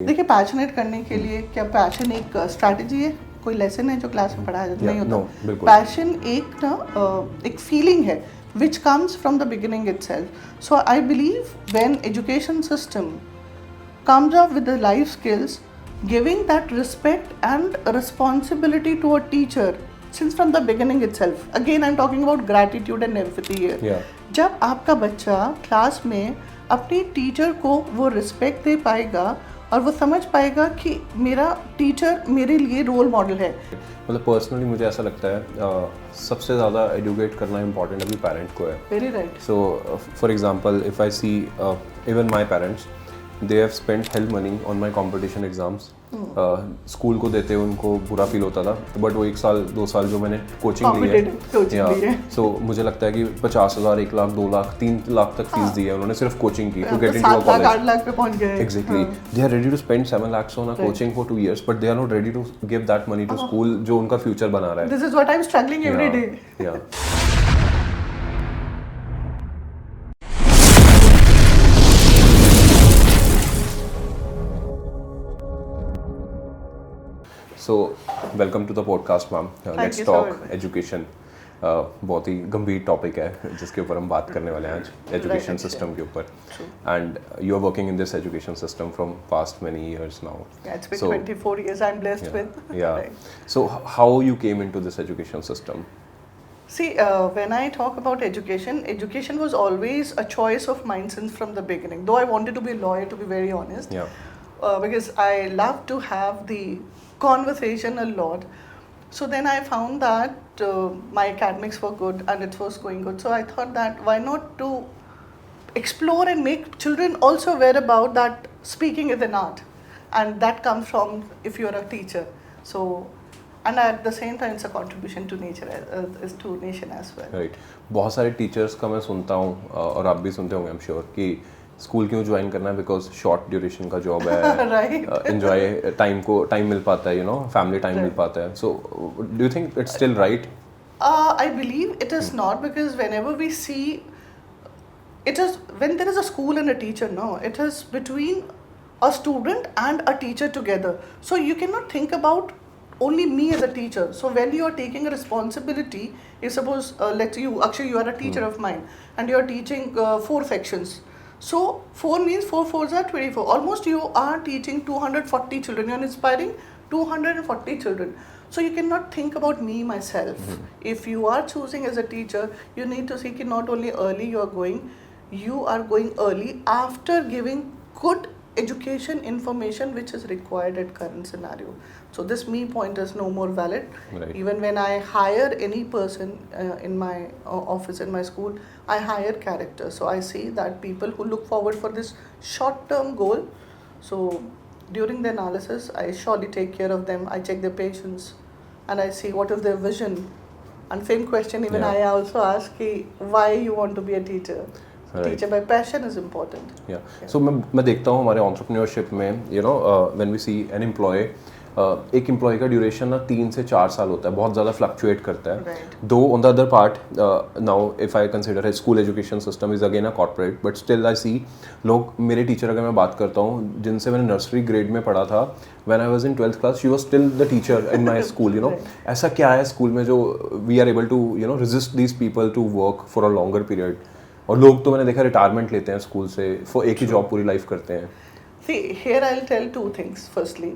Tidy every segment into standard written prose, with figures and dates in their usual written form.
देखिए, पैशनेट करने के लिए क्या पैशन एक स्ट्रैटेजी है, कोई लेसन है जो क्लास में पढ़ाया जाता नहीं होता। पैशन एक ना एक फीलिंग है which comes from the beginning itself. So I believe when education system comes up with the life skills, giving that respect and responsibility to a teacher since from the beginning itself. Again, I'm talking about gratitude and empathy here. Yeah. जब आपका बच्चा class में अपनी teacher को वो respect दे पाएगा और वो समझ पाएगा कि मेरा टीचर मेरे लिए रोल मॉडल है। मतलब पर्सनली मुझे ऐसा लगता है सबसे ज़्यादा एडुकेट करना इम्पॉर्टेंट अभी पेरेंट को है। Very right. So for example if I see even my parents they have spent help money on my competition exams. School को देते उनको बुरा फील होता था, बट वो 1 साल 2 साल जो मैंने कोचिंग ली है, सो मुझे लगता है कि 50,000 1 लाख 2 लाख 3 लाख तक फीस दी है उन्होंने सिर्फ कोचिंग की to get into a college. 8 lakh पे पहुंच गए। Exactly, they are ready to spend 7 lakhs on a coaching for 2 years, but they are not ready to give that money to school जो उनका फ्यूचर बना रहा है। This is what I am struggling every day. So welcome to the podcast ma'am. Let's talk education. बहुत ही गंभीर topic है जिसके ऊपर हम बात करने वाले हैं आज, एजुकेशन सिस्टम के ऊपर। And you are working in this education system from past many years now. Yeah, it's been 24 years I'm blessed with. Yeah. Right. So how you came into this education system? See, when I talk about education, education was always a choice of mine since from the beginning. Though I wanted to be a lawyer, to be very honest. Yeah. Because I love to have the conversation a lot. So then I found that my academics were good and it was going good. So I thought that why not to explore and make children also aware about that speaking is an art. And that comes from if you're a teacher. So, and at the same time it's a contribution to nature, is to nation as well. Right. बहुत सारे teachers का मैं सुनता हूँ और आप भी सुनते होंगे, आई एम श्योर, कि स्कूल क्यों ज्वाइन करना है, बिकॉज शॉर्ट ड्यूरेशन का जॉब है, एंजॉय टाइम मिल पाता है, यू नो, फैमिली टाइम मिल पाता है। So do you think it's still right? I believe it is not, because whenever we see it is when there is a school and a teacher, no, it is between a student and a teacher together. So you cannot think about only me as a teacher. So when you are taking a responsibility, if suppose let's you actually you are a teacher of mine and you are teaching 4 sections. So 4 means 4 4s are 24. Almost you are teaching 240 children. You are inspiring 240 children. So you cannot think about me myself. If you are choosing as a teacher, you need to see that not only early you are going early after giving good education information which is required at current scenario. So this me point is no more valid. Right. Even when I hire any person in my office, in my school, I hire character. So I see that people who look forward for this short term goal, so during the analysis I surely take care of them. I check their patience and I see what is their vision. And same question even I also ask why you want to be a teacher. Teacher by passion is important. So मैं देखता हूँ हमारे entrepreneurship में, you know, when we see an employee, एक employ का duration ना 3 से 4 साल होता है, बहुत ज़्यादा फ्लक्चुएट करता है। Though on the other part now if I consider school education system is again a corporate, but still I see लोग, मेरे टीचर अगर मैं बात करता हूँ जिनसे मैंने नर्सरी ग्रेड में पढ़ा था, when I was in 12th class, she was still the teacher in my school, you know. ऐसा क्या है स्कूल में जो we are able to, you know, resist these people to work for a longer period? और लोग तो मैंने देखा रिटायरमेंट लेते हैं स्कूल से, फॉर एक ही जॉब पूरी लाइफ करते हैं। See, here I'll tell 2 things. Firstly,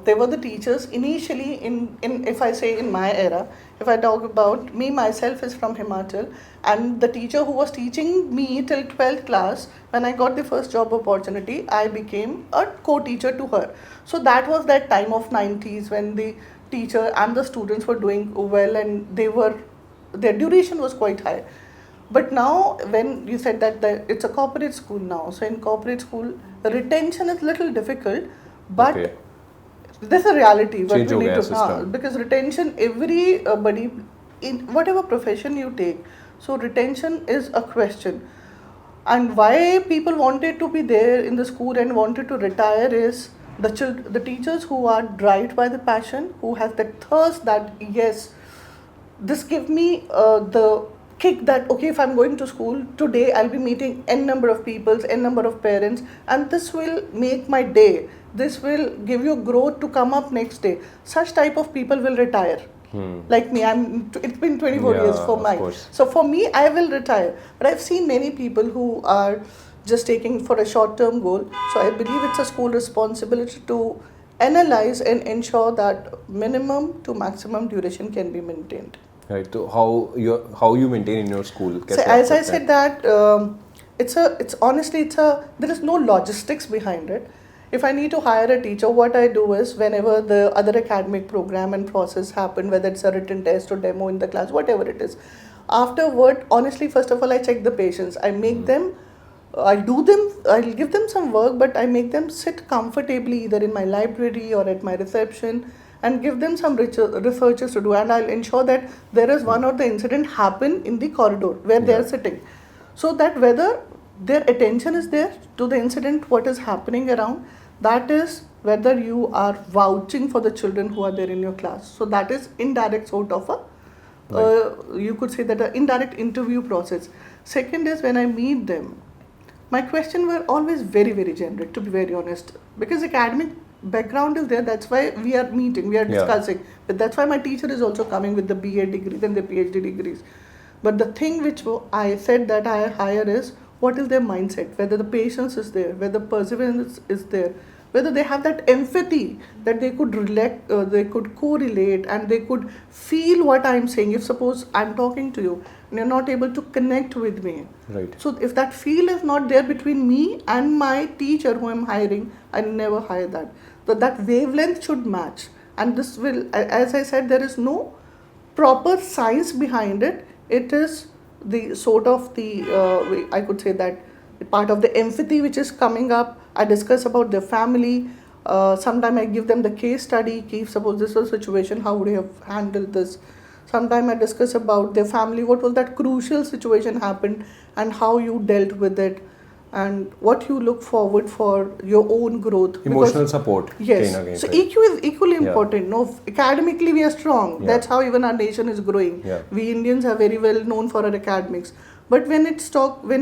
there were the teachers initially in if I say in my era, if I talk about me myself is from Himachal, and the teacher who was teaching me till 12th class, when I got the first job opportunity, I became a co-teacher to her. So that was that time of 90s when the teacher and the students were doing well and their duration was quite high. But now when you said that it's a corporate school now, so in corporate school retention is little difficult, but there's a reality what we need to because retention everybody in whatever profession you take, so retention is a question. And why people wanted to be there in the school and wanted to retire is the teachers who are driven by the passion, who has that thirst that yes, this give me the kick that, okay, if I'm going to school today, I'll be meeting n number of people, n number of parents, and this will make my day, this will give you growth to come up next day. Such type of people will retire. Like me, it's been 24 years for of mine. course. So for me, I will retire. But I've seen many people who are just taking for a short-term goal. So I believe it's a school responsibility to analyze and ensure that minimum to maximum duration can be maintained. Right. So how you maintain in your school? So कैसे as आप I करते said that it's honestly there is no logistics behind it. If I need to hire a teacher, what I do is whenever the other academic program and process happen, whether it's a written test or demo in the class, whatever it is, afterward, honestly, first of all, I check the patients. I make them, I'll give them some work, but I make them sit comfortably either in my library or at my reception, and give them some researches to do, and I'll ensure that there is one or the incident happen in the corridor where they are sitting, so that whether their attention is there to the incident, what is happening around, that is whether you are vouching for the children who are there in your class. So that is indirect sort of a you could say that an indirect interview process. Second is when I meet them, my questions were always very, very generic, to be very honest, because academic background is there. That's why we are meeting, we are discussing. But that's why my teacher is also coming with the BA degrees and the PhD degrees. But the thing which I said that I hire is what is their mindset, whether the patience is there, whether perseverance is there, whether they have that empathy that they could they could correlate and they could feel what I'm saying. If suppose I'm talking to you and you're not able to connect with me, right? So if that feel is not there between me and my teacher who I'm hiring, I never hire that. So that wavelength should match, and this will, as I said, there is no proper science behind it. It is the sort of the I could say that part of the empathy which is coming up. I discuss about their family. Sometimes I give them the case study. If suppose this was a situation, how would you have handled this? Sometimes I discuss about their family. What was that crucial situation happened and how you dealt with it, and what you look forward for your own growth. Emotional support. Yes. So EQ is equally important. No, academically we are strong. Yeah. That's how even our nation is growing. Yeah. We Indians are very well known for our academics. But when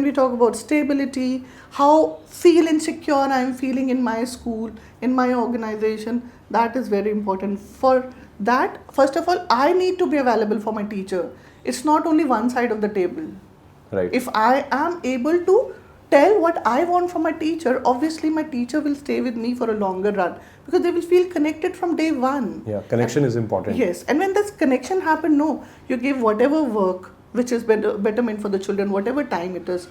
we talk about stability, how feel insecure I'm feeling in my school, in my organization, that is very important. For that, first of all, I need to be available for my teacher. It's not only one side of the table. Right. If I am able to tell what I want from my teacher, obviously my teacher will stay with me for a longer run because they will feel connected from day one. Yeah, connection is important. Yes, and when this connection happen, no, you give whatever work which is betterment for the children, whatever time it is,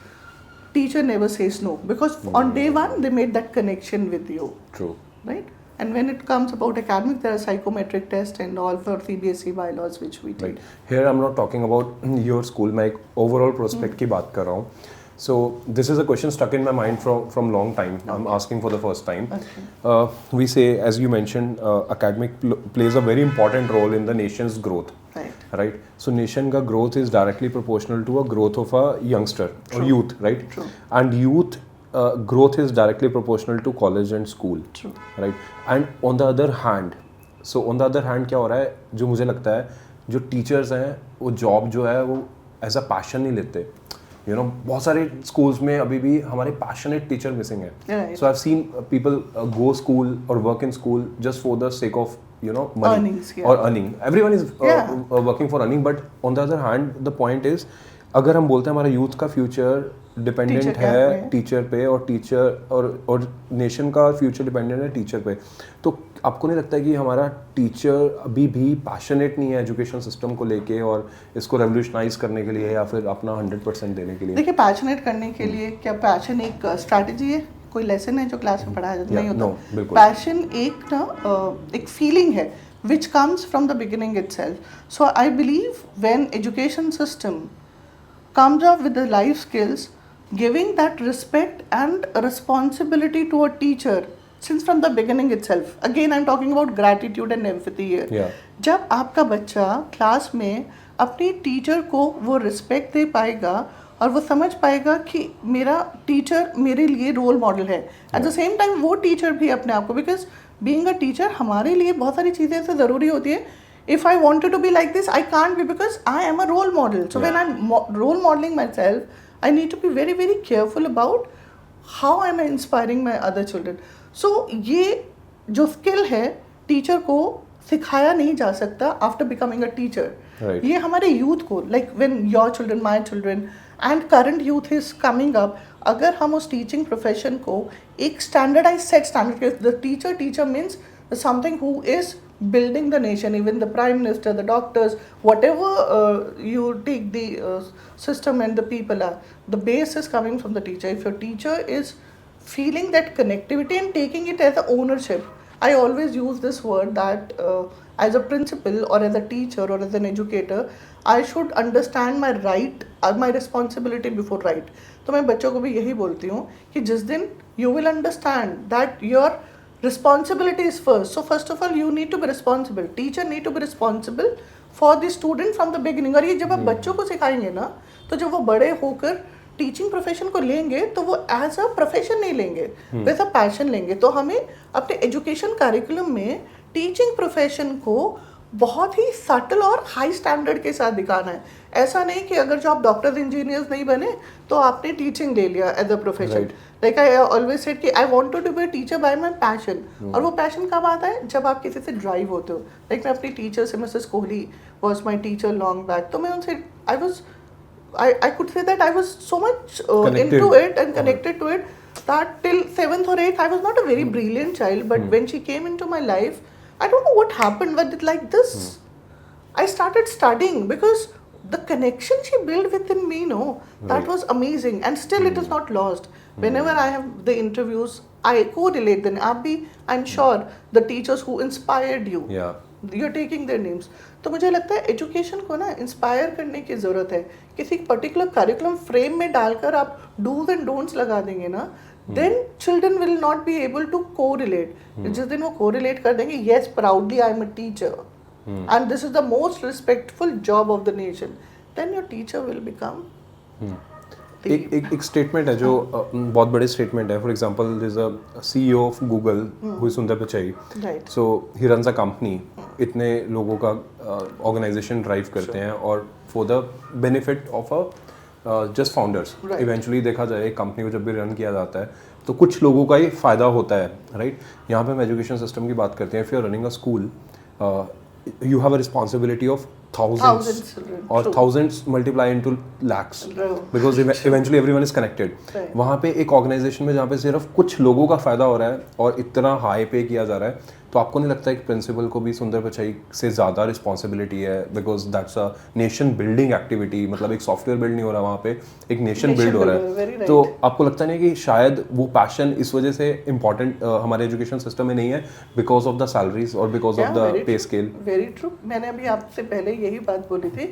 teacher never says no because on day one they made that connection with you. True. Right? And when it comes about academic, there are psychometric tests and all for CBSE bylaws which we take. Right. Here I'm not talking about your school, मैं एक overall prospect की बात कर रहा हूँ. So this is a question stuck in my mind from long time. Okay. I'm asking for the first time. Okay. We say, as you mentioned, academic plays a very important role in the nation's growth. Right. Right. So nation ka growth is directly proportional to a growth of a youngster. True. Or youth, right? True. And youth growth is directly proportional to college and school. True. Right. And on the other hand, क्या हो रहा है, जो मुझे लगता है, जो teachers हैं, वो job जो है वो as a passion नहीं लेते. You know, बहुत सारे schools में अभी भी हमारे passionate teacher missing है. Right. So I've seen people go school or work in school just for the sake of, you know, money. Earnings, yeah. Or earning. Everyone is working for earning, but on the other hand, the point is, अगर हम बोलते हैं हमारा youth का future dependent है teacher पे और teacher और nation का future dependent है teacher पे, तो आपको नहीं लगता है कि हमारा टीचर अभी भी पैशनेट नहीं है एजुकेशन सिस्टम को लेके और इसको रेवोल्यूशनाइज करने के लिए या फिर अपना 100% देने के लिए? देखिए, पैशनेट करने के लिए क्या पैशन एक स्ट्रैटेजी है, कोई लेसन है जो क्लास में पढ़ाया जाता नहीं होता. पैशन एक फीलिंग है which comes from the beginning itself. So I believe when education system comes up with the life skills, giving that respect and responsibility to a teacher since from the beginning itself. Again, I'm talking about gratitude and empathy here. Yeah. जब आपका बच्चा class में अपनी teacher को वो respect दे पाएगा और वो समझ पाएगा कि मेरा टीचर मेरे लिए रोल मॉडल है, एट द सेम टाइम वो टीचर भी अपने आप को, बिकॉज बीइंग अ टीचर हमारे लिए बहुत सारी चीज़ें ऐसे ज़रूरी होती है. if I wanted to be like this, I can't be because I am a role model. So when I'm role modeling myself, I need to be very, very careful about how am I inspiring my other children. So ये जो skill है teacher को सिखाया नहीं जा सकता after becoming a teacher. Right. ये हमारे youth को, like when your children, my children and current youth is coming up, अगर हम उस teaching profession को एक standardized set standard के, the teacher means something who is building the nation, even the prime minister, the doctors, whatever you take the system and the people are, the base is coming from the teacher. If your teacher is feeling that connectivity and taking it as a ownership, I always use this word that as a principal or as a teacher or as an educator, I should understand my right, my responsibility before right. तो मैं बच्चों को भी यही बोलती हूँ कि जिस दिन you will understand that your responsibility is first. So first of all, you need to be responsible. Teacher need to be responsible for the student from the beginning. और ये जब आप बच्चों को सिखाएंगे ना, तो जब वो बड़े होकर टीचिंग प्रोफेशन को लेंगे तो वो एज अ प्रोफेशन नहीं लेंगे, वैसा पैशन लेंगे. तो हमें अपने एजुकेशन करिकुलम में टीचिंग प्रोफेशन को बहुत ही सटल और हाई स्टैंडर्ड के साथ दिखाना है. ऐसा नहीं कि अगर जो आप डॉक्टर्स इंजीनियर्स नहीं बने तो आपने टीचिंग ले लिया as a profession. Like I always said कि I wanted to be a teacher by my passion. और वो पैशन कब आता है? जब आप किसी से ड्राइव होते हो. लाइक मैं अपनी टीचर से, Mrs Kohli was my teacher long back, तो मैं उनसे I could say that I was so much into it and connected to it that till 7th or 8th I was not a very brilliant child, but when she came into my life, I don't know what happened, but it like this. I started studying because the connection she built within me, that was amazing, and still it is not lost. Whenever I have the interviews, I correlate them. I'm sure the teachers who inspired you, you're taking their names. तो मुझे लगता है education को ना inspire करने की ज़रूरत है. किसी पर्टिकुलर करिकुलम फ्रेम में डालकर आप डूज एंड डोंट्स लगा देंगे ना, then children will not be able to correlate. जिस दिन वो कोरिलेट कर देंगे, yes proudly I am a teacher and this is the most respectful job of the nation, then your teacher will become. एक statement है जो बहुत बड़े स्टेटमेंट है. For example there is a CEO of Google who is Sundar Pichai. So he runs a company. इतने लोगों का organization drive करते हैं और for the benefit of a just founders. Eventually देखा जाए एक कंपनी को जब भी रन किया जाता है तो कुछ लोगों का ही फ़ायदा होता है, राइट. यहाँ पे हम एजुकेशन सिस्टम की बात करते हैं. If you are running a school, you have a responsibility of thousands or thousands multiply into lakhs because eventually everyone is connected. वहाँ पे एक ऑर्गेनाइजेशन में जहाँ पे सिर्फ कुछ लोगों का फ़ायदा हो रहा है और इतना हाई पे किया जा रहा है, तो आपको नहीं लगता है कि प्रिंसिपल को भी सुंदर पिचाई से ज़्यादा रिस्पॉन्सिबिलिटी है? Because that's a nation building activity. मतलब एक सॉफ्टवेयर बिल्ड नहीं हो रहा वहाँ पे, एक नेशन बिल्ड हो रहा है. तो आपको लगता नहीं कि शायद वो पैशन इस वजह से इम्पॉर्टेंट हमारे एजुकेशन सिस्टम में नहीं है, बिकॉज ऑफ द सैलरीज और because of the pay scale? Very true. मैंने अभी आपसे पहले यही बात बोली थी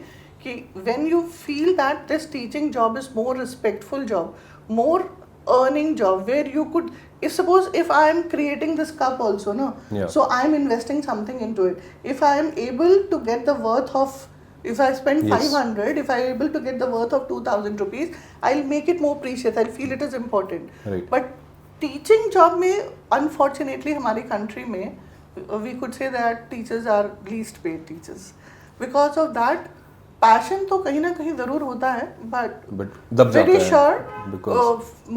कि when you feel that this teaching job is more respectful job, more earning job, where you could, if I am creating this cup also, so I am investing something into it. If I am able to get the worth of, if I spend 500, if I am able to get the worth of 2,000 rupees, I'll make it more precious. I'll feel it is important. Right. But teaching job में unfortunately हमारी country में we could say that teachers are least paid teachers. Because of that, passion तो कहीं ना कहीं ज़रूर होता है, but very sure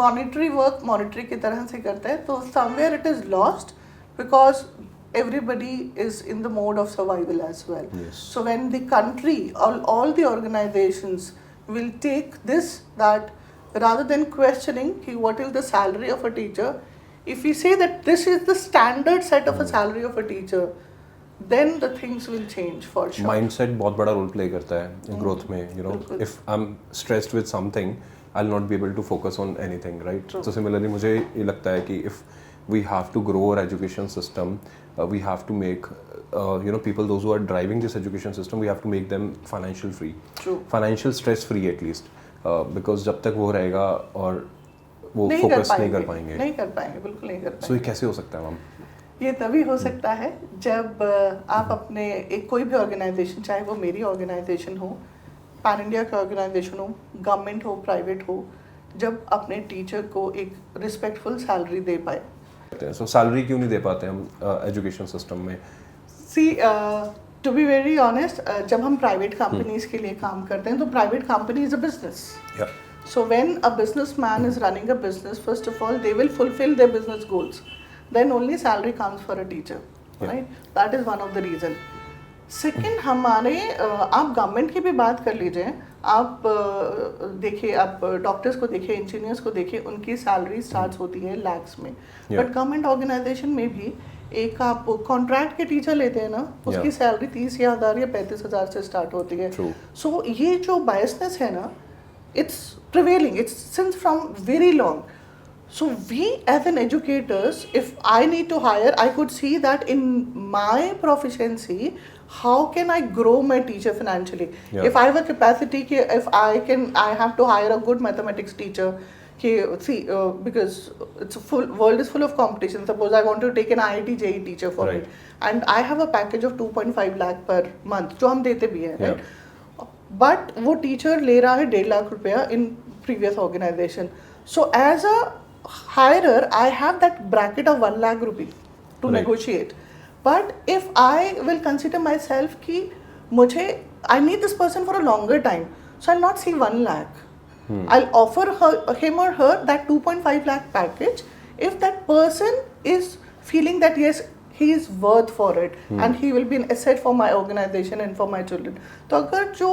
monetary work monetary की तरह से करते हैं, तो somewhere it is lost because everybody is in the mode of survival as well. So when the country, all the organizations will take this, that rather than questioning what is the salary of a teacher, if we say that this is the standard set of a salary of a teacher, then the things will change for sure. Mindset बहुत बड़ा role play करता है growth में. You know, if I'm stressed with something, I'll not be able to focus on anything, right? So similarly, मुझे ये लगता है कि if we have to grow our education system, we have to make people, those who are driving this education system, we have to make them financial free. True. Financial stress free at least, because जब तक वो रहेगा और वो focus नहीं कर पाएंगे, बिल्कुल नहीं कर पाएंगे. So ये कैसे हो सकता है मैम? ये तभी हो सकता है जब आप अपने एक कोई भी ऑर्गेनाइजेशन, चाहे वो मेरी ऑर्गेनाइजेशन हो, पैन इंडिया का ऑर्गेनाइजेशन हो, गवर्नमेंट हो, प्राइवेट हो, जब अपने टीचर को एक रिस्पेक्टफुल सैलरी दे पाए. सो सैलरी क्यों नहीं दे पाते हम एजुकेशन सिस्टम में? सी टू बी वेरी ऑनेस्ट, जब हम प्राइवेट कंपनीज के लिए काम करते हैं तो private company is a business. So when a businessman is running a business, first of all, they will fulfill their business goals. Then only salary comes for a teacher, right? That is one of the reason. Second, हमारे आप government की भी बात कर लीजिए, आप देखिए, आप डॉक्टर्स को देखिए, इंजीनियर्स को देखिए, उनकी सैलरी स्टार्ट होती है लैक्स में. बट गवर्नमेंट ऑर्गेनाइजेशन में भी एक आप कॉन्ट्रैक्ट के टीचर लेते हैं ना, उसकी सैलरी 30,000 या 35,000 से स्टार्ट होती है. सो ये जो बायसनेस है ना, it's prevailing, it's since from very long. So we as an educators, if I need to hire, I could see that in my proficiency, how can I grow my teacher financially? If I have a capacity, if I have to hire a good mathematics teacher, because it's a world is full of competition. Suppose I want to take an IIT JEE teacher for it, and I have a package of 2.5 lakh per month, जो हम देते भी हैं, right? But वो teacher ले रहा है 1.5 लाख रुपया in previous organisation. So as a hirer I have that bracket of 1 lakh rupee to negotiate. But if I will consider myself कि मुझे I need this person for a longer time, so I not see 1 lakh. I offer him और her that 2.5 lakh package if that person is feeling that yes, he is worth for it and he will be an asset for my organization and for my children. तो अगर जो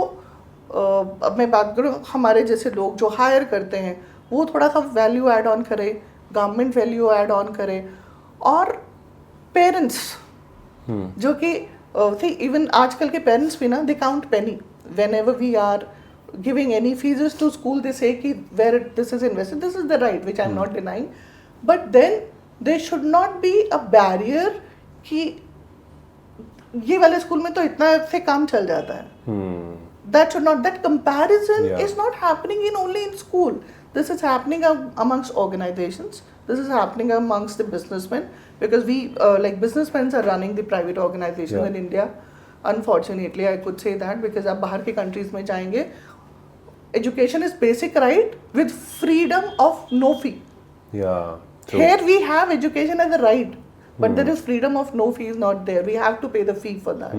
अब मैं बात करूँ, हमारे जैसे लोग जो हायर करते हैं वो थोड़ा सा वैल्यू ऐड ऑन करे, गवर्नमेंट वैल्यू ऐड ऑन करे, और पेरेंट्स जो कि इवन आजकल के पेरेंट्स भी ना, they count Penney whenever we are giving any fees to school. They say कि where this is invested, this is the right, which I'm not denying, but then there should not be a barrier कि ये वाले school में तो इतना से काम चल जाता है. That should not, that comparison is not happening in only in school. This is happening amongst organizations. This is happening amongst the businessmen, because we like businessmen are running the private organizations in India. Unfortunately, I could say that, because आप बाहर के countries में जाएंगे, education is basic right with freedom of no fee. Here we have education as a right, but there is freedom of no fee is not there. We have to pay the fee for that,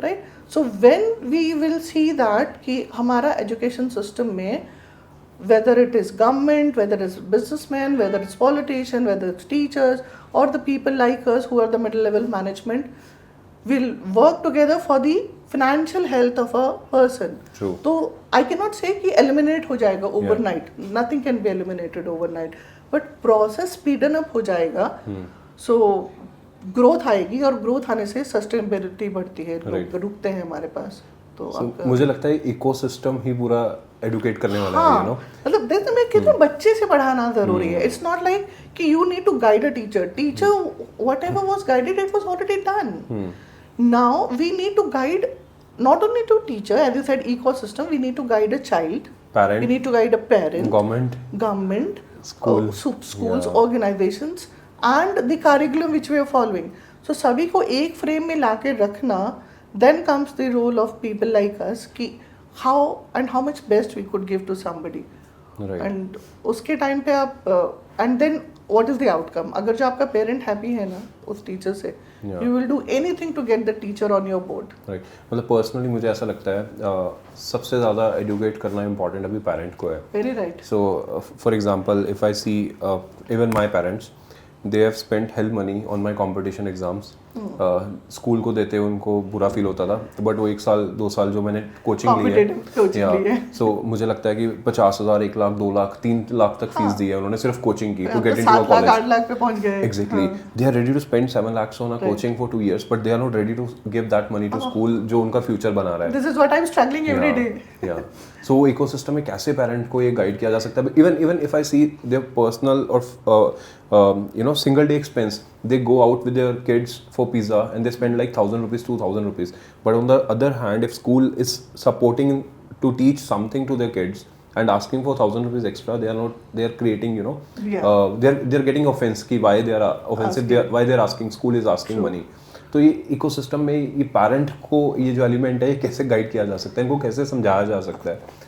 right? So when we will see that कि हमारा education system में, whether it is government, whether it's businessmen, whether it's politician, whether it's teachers, or the people like us who are the middle level management, will work together for the financial health of a person. True. So I cannot say कि eliminate हो जाएगा overnight. Nothing can be eliminated overnight. But process speeden up हो जाएगा. So growth आएगी, और growth आने से sustainability बढ़ती है, लोग रुकते हैं हमारे पास. तो मुझे लगता है इकोसिस्टम ही पूरा एडुकेट करने वाला है, यू नो. मतलब देखो, मैं कहता हूँ बच्चे से पढ़ाना जरूरी है. इट्स नॉट लाइक कि you need to guide a teacher whatever was guided, it was already done. Now we need to guide not only to teacher, as you said, ecosystem, we need to guide a child, we need to guide a parent, government, schools, organizations, and the curriculum which we are following. So सभी को एक frame में लाके रखना, then comes the role of people like us कि how and how much best we could give to somebody. And उसके time पे आप and then what is the outcome? अगर जो आपका पेरेंट हैप्पी है ना उस टीचर से, you will do anything to get the teacher on your board. Right. मतलब पर्सनली मुझे ऐसा लगता है सबसे ज़्यादा एडुकेट करना इम्पोर्टेंट अभी पेरेंट को है. Very right. So for example, if I see even my parents, they have spent hell money on my competition exams. School को देते उनको बुरा फील होता था, बट वो 1 साल 2 साल जो मैंने कोचिंग ली है, सो मुझे लगता है कि 50,000, 1 लाख, 2 लाख, 3 लाख तक फीस दी है उन्होंने सिर्फ कोचिंग की, to get into a college. 8 lakh पे पहुंच गए. Exactly. They are ready to spend 7 lakhs on a coaching for 2 years, but they are not ready to give that money to school जो उनका फ्यूचर बना रहा है. This is what I am struggling every day. या so ecosystem में कैसे parent को ये गाइड किया जा सकता है. Even if I see their personal और single day expense, they go out with their kids for pizza and they spend like 1,000 rupees, 2,000 rupees. But on the other hand, if school is supporting to teach something to their kids and asking for 1,000 rupees extra, they are creating, they're getting offense कि why they are offensive, why they are asking, school is asking money. तो ये ecosystem में ये parent को ये जो element है ये कैसे गाइड किया जा सकता है, इनको कैसे समझाया जा सकता है,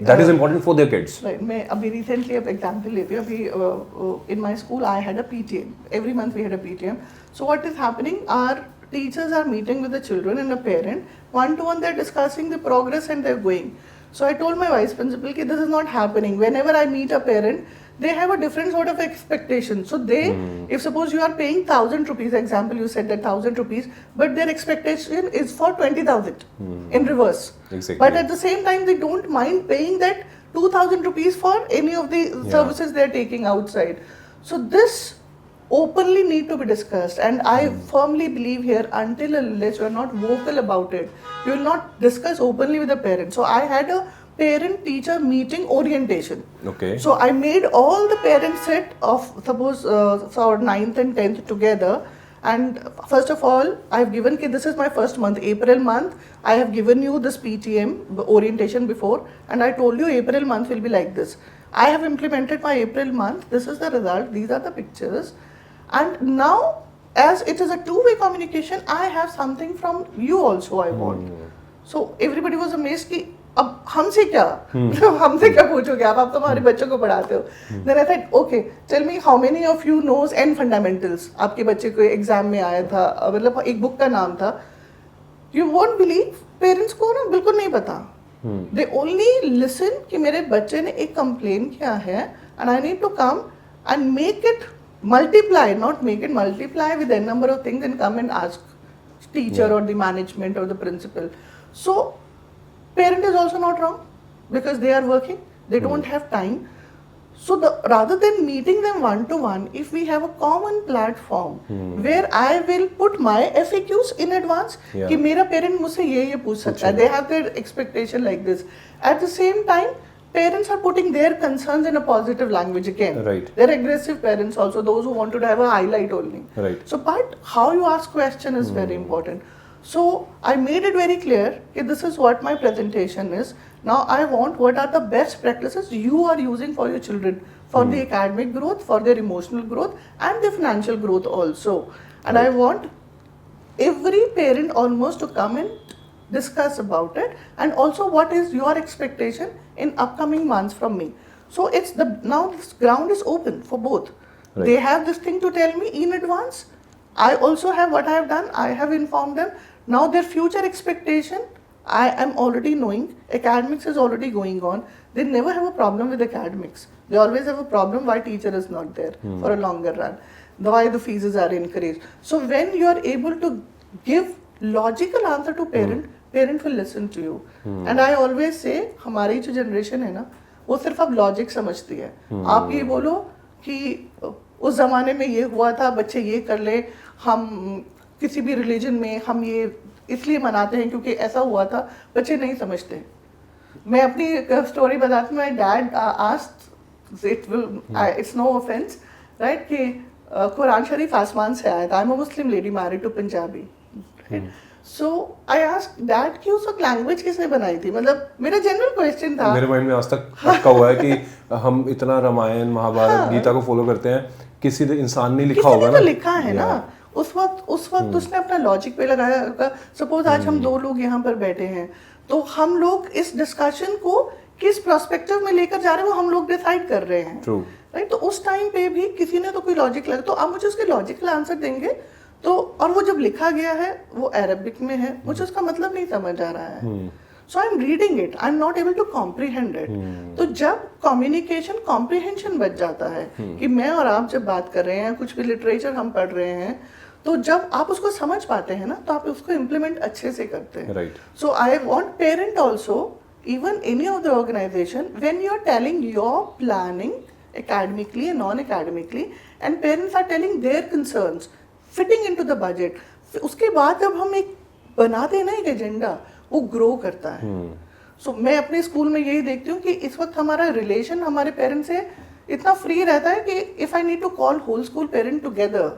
that is important for their kids. Right. मैं अभी recently अब example लेती हूँ. अभी in my school I had a PTM. Every month we had a PTM. So what is happening? Our teachers are meeting with the children and a parent, one-to-one they're discussing the progress and they're going. So I told my vice principal that this is not happening. Whenever I meet a parent, they have a different sort of expectation. So they, if suppose you are paying 1,000 rupees, example you said that 1,000 rupees, but their expectation is for 20,000 in reverse. Exactly. But at the same time, they don't mind paying that 2,000 rupees for any of the services they're taking outside. So this openly need to be discussed, and I firmly believe here, until unless you are not vocal about it, you will not discuss openly with the parent. So I had a parent teacher meeting orientation. Okay. So I made all the parents sit of suppose for 9th and 10th together, and first of all I have given this is my first month, April month. I have given you this PTM orientation before, and I told you April month will be like this. I have implemented my April month. This is the result. These are the pictures. And now, as it is a two-way communication, I have something from you also I want. So everybody was amazed कि अब हमसे क्या हमसे क्या पूछोगे आप तो हमारे बच्चों को पढ़ाते हो. Then I said, okay, tell me how many of you knows N fundamentals. आपके बच्चे को एग्जाम में आया था, मतलब एक बुक का नाम था. You won't believe, पेरेंट्स को ना बिल्कुल नहीं पता. They only listen कि मेरे बच्चे ने एक कंप्लेन किया है, and I need to come and make it multiply, not make it multiply with a number of things and come and ask teacher or the management or the principal. So parent is also not wrong because they are working, they don't have time. So rather than meeting them one-to-one, if we have a common platform where I will put my FAQs in advance, कि मेरा parent मुझसे ये पूछ सकता है, they have their expectation like this. At the same time, parents are putting their concerns in a positive language again. Right. They're aggressive parents also, those who wanted to have a highlight only. Right. So, but how you ask question is very important. So, I made it very clear that this is what my presentation is. Now, I want what are the best practices you are using for your children, for the academic growth, for their emotional growth, and their financial growth also. And I want every parent almost to come and discuss about it, and also what is your expectation in upcoming months from me. So it's now this ground is open for both. Right. They have this thing to tell me in advance. I also have what I have done. I have informed them. Now their future expectation, I am already knowing. Academics is already going on. They never have a problem with academics. They always have a problem why teacher is not there for a longer run. Why the fees are encouraged. So when you are able to give logical answer to parent, parent will listen to you. And I always say, हमारी जो generation है ना, वो सिर्फ अब logic समझती है. आप ये बोलो कि उस ज़माने में ये हुआ था, बच्चे ये कर ले, हम किसी भी religion में हम ये इसलिए मनाते हैं क्योंकि ऐसा हुआ था, बच्चे नहीं समझते. मैं अपनी story बताती हूँ. My dad asked, it's no offense, right, कि कुरान शरीफ आसमान से आया था. I'm a Muslim lady married to Punjabi. Right? So I asked dad कि उस वक्त लैंग्वेज किसने बनाई थी. मतलब मेरा जनरल क्वेश्चन था. मेरे माइंड में आज तक अटका हुआ है कि हम इतना रामायण महाभारत गीता को फॉलो करते हैं, किसी इंसान ने लिखा होगा ना. तो लिखा है ना. उस वक्त उसने अपना लॉजिक पे लगाया. सपोज आज हम दो लोग यहाँ पर बैठे हैं, तो हम लोग इस डिस्कशन को किस पर्सपेक्टिव में लेकर जा रहे हैं वो हम लोग डिसाइड कर रहे हैं. ट्रू. राइट. तो उस टाइम पे भी किसी ने तो कोई लॉजिक लगा, तो आप मुझे उसके लॉजिकल आंसर देंगे. तो और वो जब लिखा गया है वो अरबिक में है, मुझे उसका मतलब नहीं समझ आ रहा है. So I am reading it, I am not able to comprehend it. तो जब कम्युनिकेशन कॉम्प्रीहेंशन बच जाता है कि मैं और आप जब बात कर रहे हैं, कुछ भी लिटरेचर हम पढ़ रहे हैं, तो जब आप उसको समझ पाते हैं ना, तो आप उसको इम्प्लीमेंट अच्छे से करते हैं. Right. So I want parent also, even any of the organization, when you are telling your planning academically and non-academically, and parents are telling their concerns fitting into the budget, उसके बाद जब हम एक बनाते हैं ना एक एजेंडा, वो ग्रो करता है. सो मैं अपने स्कूल में यही देखती हूँ कि इस वक्त हमारा रिलेशन हमारे पेरेंट्स से इतना फ्री रहता है कि if I need to call whole school parent together,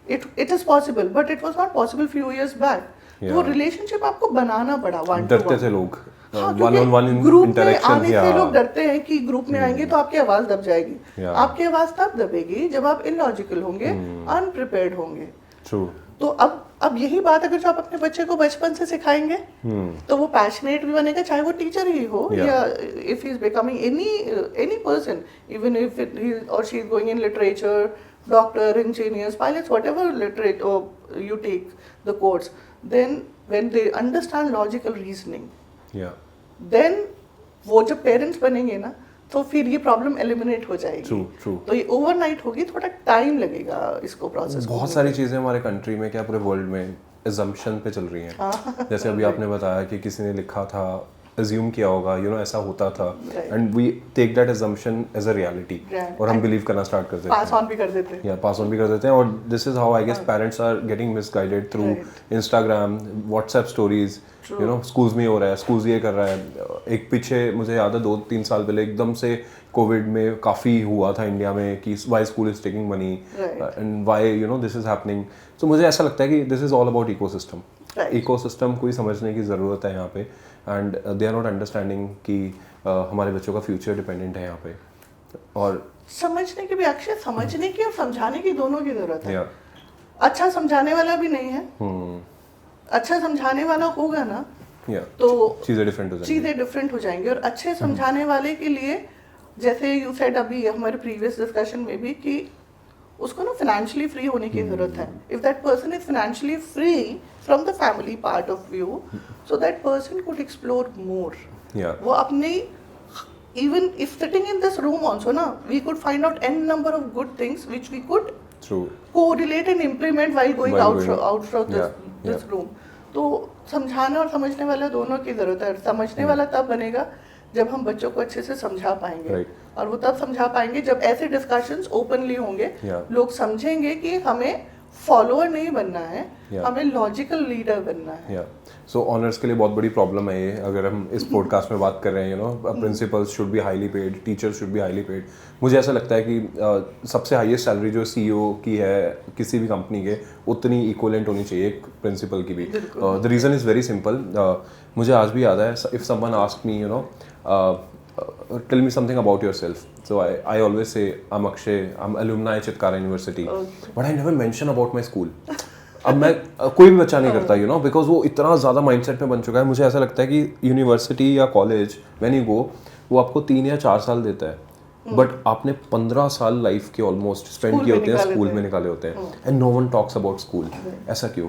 it is possible, but it was not possible few years back. तो वो रिलेशनशिप आपको बनाना पड़ा. डरते थे लोग. वन ऑन वन ग्रुप में आने से लोग डरते हैं कि ग्रुप में आएंगे तो आपकी आवाज दब जाएगी. आपकी आवाज तब दबेगी जब आप इलॉजिकल होंगे, अनप्रिपेयर्ड होंगे. ट्रू. तो अब यही बात अगर जो आप अपने बच्चे को बचपन से सिखाएंगे, तो वो पैशनेट भी बनेगा, चाहे वो टीचर ही हो या if he is becoming any person, even if he और she is going in literature, doctor, engineers, pilots, whatever literate you take the course, then when they understand logical reasoning, Yeah. then वो जब parents बनेंगे ना तो फिर ये problem eliminate हो जाएगी. True, true. तो ये ओवरनाइट होगी, थोड़ा टाइम लगेगा इसको प्रोसेस. बहुत सारी चीज़ें हमारे कंट्री में, क्या पूरे वर्ल्ड में एजम्पशन पे चल रही हैं. जैसे अभी आपने बताया कि किसी ने लिखा था, एज्यूम किया होगा, ऐसा होता था, and we take that assumption as a reality, और हम बिलीव करना स्टार्ट कर देते हैं, पास ऑन भी कर देते हैं. पास ऑन भी कर देते हैं. और this is how I guess parents are getting misguided through Instagram, WhatsApp stories. Schools में हो रहा है, स्कूल्स ये कर रहा है. एक पीछे मुझे याद है 2-3 साल पहले एकदम से कोविड में काफ़ी हुआ था इंडिया में कि why school is taking money and why this is happening. तो मुझे ऐसा लगता है कि this is all about ecosystem. Ecosystem को ही समझने की ज़रूरत है यहाँ पे, and they are not understanding कि हमारे बच्चों का फ्यूचर डिपेंडेंट है यहाँ पे. और समझने की भी, अक्षय, समझने की और समझाने की दोनों की जरूरत है. yeah, अच्छा समझाने वाला भी नहीं है. अच्छा समझाने वाला होगा ना yeah, तो चीज़ें डिफरेंट हो जाएंगी. और अच्छे समझाने वाले के लिए, जैसे यू सेड अभी हमारे प्रीवियस डिस्कशन में भी, कि उसको ना फाइनेंशियली फ्री होने की जरूरत है. If that person is financially free from the family part of view, so that person could explore more. वो अपने, even if sitting in this room also na, we could find out n number of good things which we could correlate and implement while going out from this room. तो समझाना और समझने वाला दोनों की जरूरत है. समझने वाला तब बनेगा जब हम बच्चों को अच्छे से समझा पाएंगे, और वो तब समझा पाएंगे जब ऐसे डिस्कशंस ओपनली होंगे. लोग समझेंगे कि हमें फॉलोअर नहीं बनना है, हमें लॉजिकल लीडर बनना है. सो ऑनर्स के लिए बहुत बड़ी प्रॉब्लम है ये. अगर हम इस पॉडकास्ट में बात कर रहे हैं, principles should be highly paid, teachers should be highly paid. मुझे ऐसा लगता है कि सबसे हाईएस्ट सैलरी जो CEO की है किसी भी कंपनी के, उतनी इक्वलेंट होनी चाहिए एक प्रिंसिपल की भी. The reason is very simple. मुझे आज भी याद है, if someone ask me tell me something about yourself. So I always say I'm Akshay, I'm alumni Chitkara University, but I never mention about my school. अब मैं कोई भी बच्चा नहीं करता, बिकॉज वो इतना ज़्यादा माइंडसेट में बन चुका है. मुझे ऐसा लगता है कि यूनिवर्सिटी या कॉलेज व्हेन यू गो, वो आपको 3 या 4 साल देता है, बट आपने 15 साल लाइफ के ऑलमोस्ट स्पेंड किए होते हैं स्कूल में, निकाले होते हैं, and no one talks about school. ऐसा क्यों?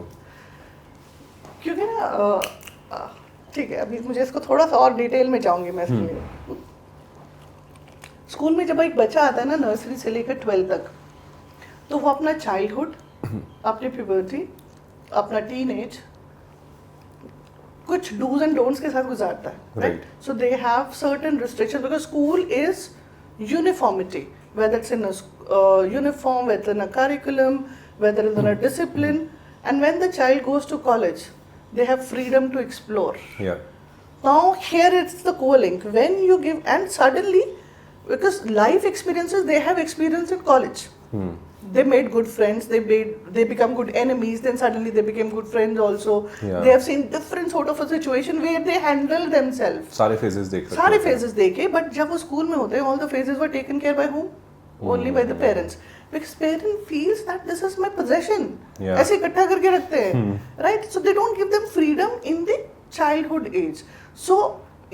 क्योंकि ना, ठीक है, अभी मुझे इसको थोड़ा सा और डिटेल में जाऊंगी मैं इसके लिए. स्कूल में जब एक बच्चा आता है ना, नर्सरी से लेकर 12 तक, तो वो अपना चाइल्डहुड, अपनी प्यूबर्टी, अपना टीनेज कुछ डूज एंड डोंट्स के साथ गुजारता है, right? So they have certain restriction because school is uniformity, whether it's in a uniform, whether in a curriculum, whether in a discipline. And when the child goes to college, they have freedom to explore. Now here it's the co-link. When you give, and suddenly, because life experiences, they have experience in college. They made good friends, they become good enemies, then suddenly they became good friends also. They have seen different sort of a situation where they handle themselves. सारे phases देखे, but जब वो school में होते हैं, all the phases were taken care by whom? Only by the parents. Because parent feels that this is my possession. ऐसे इकट्ठा करके रखते हैं, right? So they don't give them freedom in the childhood age. So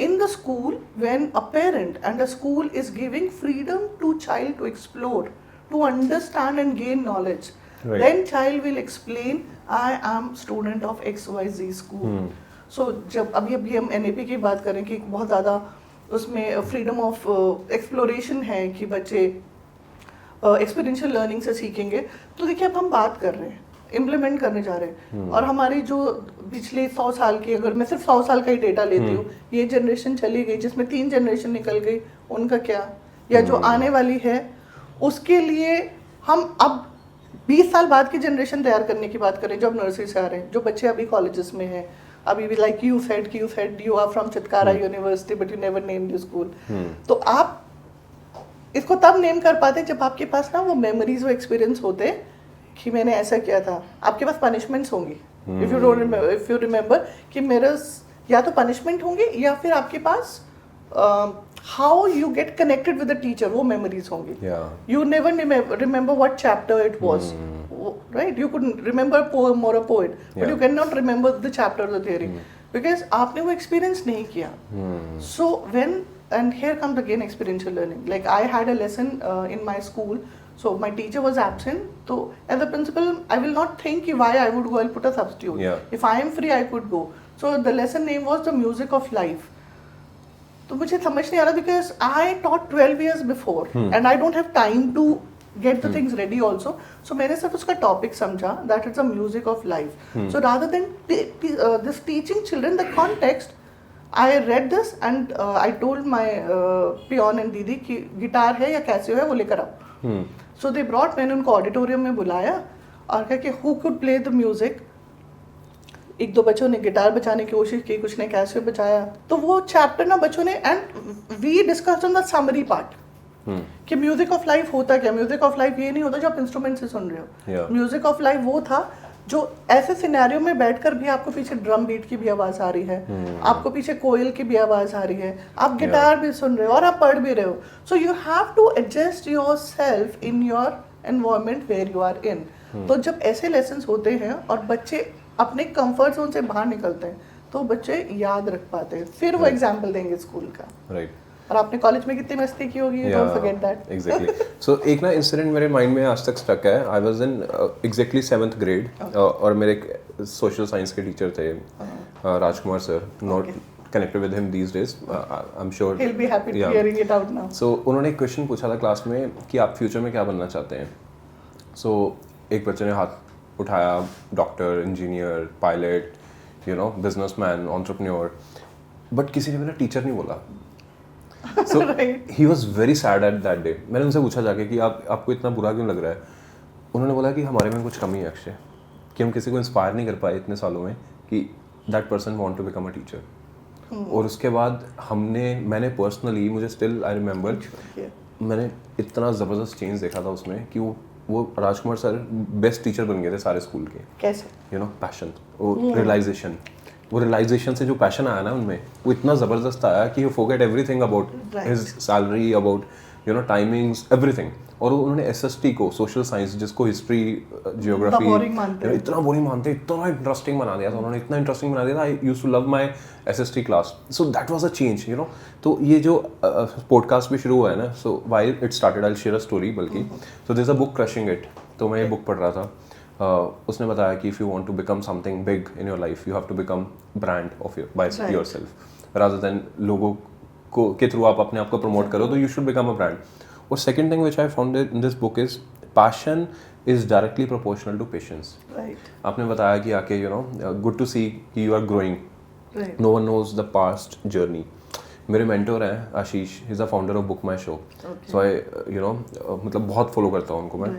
in the school, when a parent and a school is giving freedom to child to explore, to understand and gain knowledge, then child will explain, I am student of XYZ school. So जब अभी हम NAP की बात करें कि बहुत ज़्यादा उसमें फ्रीडम ऑफ एक्सप्लोरेशन है कि बच्चे एक्सपीरियंशियल लर्निंग से सीखेंगे, तो देखिए अब हम बात कर रहे हैं, इम्प्लीमेंट करने जा रहे हैं, और हमारी जो पिछले 100 साल की, अगर मैं सिर्फ 100 साल का ही डेटा लेती हूँ, ये जनरेशन चली गई जिसमें 3 जनरेशन निकल गई, उनका क्या, या जो आने वाली है उसके लिए हम अब 20 साल बाद की जनरेशन तैयार करने की बात करें, जब नर्सरी से आ रहे हैं, जो बच्चे अभी कॉलेजेस में हैं, अभी भी like you said you are from Chitkara University but you never named your school. तो आप इसको तब नेम कर पाते जब आपके पास ना वो मेमोरीज, वो एक्सपीरियंस होते कि मैंने ऐसा किया था. आपके पास पनिशमेंट्स होंगी, इफ यू रिमेंबर कि मेरा या तो पनिशमेंट होंगे या फिर आपके पास how you get connected with the teacher, वो memories होंगी. You never remember what chapter it was, right? You could remember a poem or a poet, but you cannot remember the chapter or the theory because आपने वो experience नहीं किया. So when, and here comes again experiential learning. Like I had a lesson in my school. So my teacher was absent. So as a principal, I will not think why I would go and put a substitute. Yeah. If I am free, I could go. So the lesson name was the music of life. तो मुझे समझ नहीं आ रहा because I taught 12 years before and I don't have time to get the things ready also. So मैंने सिर्फ उसका topic समझा that it's the music of life. So rather than this teaching children the context, I read this and I told my peon and दीदी कि guitar है या कैसे है वो लेकर आओ. So they brought, मैंने उनको ऑडिटोरियम में बुलाया और कहा कि who could play the music. एक दो बच्चों ने गिटार बजाने की कोशिश की, कुछ ने कैसे बजाया. तो वो चैप्टर ना बच्चों ने and we discussed on the summary part कि म्यूजिक ऑफ लाइफ होता क्या. म्यूजिक ऑफ लाइफ ये नहीं होता जो आप इंस्ट्रूमेंट से सुन रहे हो. म्यूजिक ऑफ लाइफ वो था जो ऐसे सिनेरियो में बैठकर भी आपको पीछे ड्रम बीट की भी आवाज आ रही है, आपको पीछे कोयल की भी आवाज आ रही है, आप गिटार भी सुन रहे हो और आप पढ़ भी रहे हो. So you have to adjust yourself in your environment where you are in. तो जब ऐसे लेसन्स होते हैं और बच्चे अपने कंफर्ट जोन से बाहर निकलते हैं तो बच्चे याद रख पाते हैं, फिर वो एग्जाम्पल देंगे स्कूल का. राइट. और आपने कॉलेज में कितनी मस्ती की होगी, you don't forget that. Exactly. So एक ना इंसिडेंट मेरे माइंड में आज तक स्टक है. I was in exactly 7th grade और मेरे एक सोशल साइंस के टीचर थे Rajkumar sir. Not connected with him these days. I'm sure he'll be happy to hearing it out now. So उन्होंने एक क्वेश्चन पूछा था क्लास में कि आप फ्यूचर में क्या बनना चाहते हैं. So एक बच्चे ने हाथ उठाया, doctor, engineer, pilot, you know, businessman, entrepreneur, but किसी ने मेरा टीचर नहीं बोला. So he was very sad at that day. मैंने उनसे पूछा जाके कि आपको इतना बुरा क्यों लग रहा है. उन्होंने बोला कि हमारे में कुछ कमी है अक्षय, कि हम किसी को इंस्पायर नहीं कर पाए इतने सालों में कि that person want to become a teacher. और उसके बाद मैंने पर्सनली, मुझे स्टिल आई रिमेंबर, मैंने इतना ज़बरदस्त चेंज देखा था उसमें कि वो राजकुमार सर बेस्ट टीचर बन गए थे सारे स्कूल के. कैसे? यू नो, पैशन और रियलाइजेशन. वो रियलाइजेशन से जो पैशन आया ना उनमें, वो इतना ज़बरदस्त आया कि you forget everything about his salary, about you know timings, everything. और उन्होंने एसएसटी को, सोशल साइंस, जिसको हिस्ट्री, जियोग्राफी इतना बोरिंग मानते, इतना इंटरेस्टिंग बना दिया था उन्होंने. इतना इंटरेस्टिंग बना दिया था. I used to love my SST class. So that was a change, you know. तो ये जो पॉडकास्ट भी शुरू हुआ है ना, so why it started, I will share a story. बल्कि so there is a book, crushing it. तो मैं ये बुक पढ़ रहा था. उसने बताया कि if you want to become something big in your life, you have to become brand of by yourself, rather than लोगों को के थ्रू आप अपने आप को प्रमोट करो. तो you should become a brand. और second thing which I found in this book is passion is directly proportional to patience. आपने बताया कि आके you know, good to see कि you are growing. No one knows the past journey. मेरे mentor हैं Ashish, he is the founder of BookMyShow. So I you know, मतलब बहुत follow करता हूँ उनको मैं.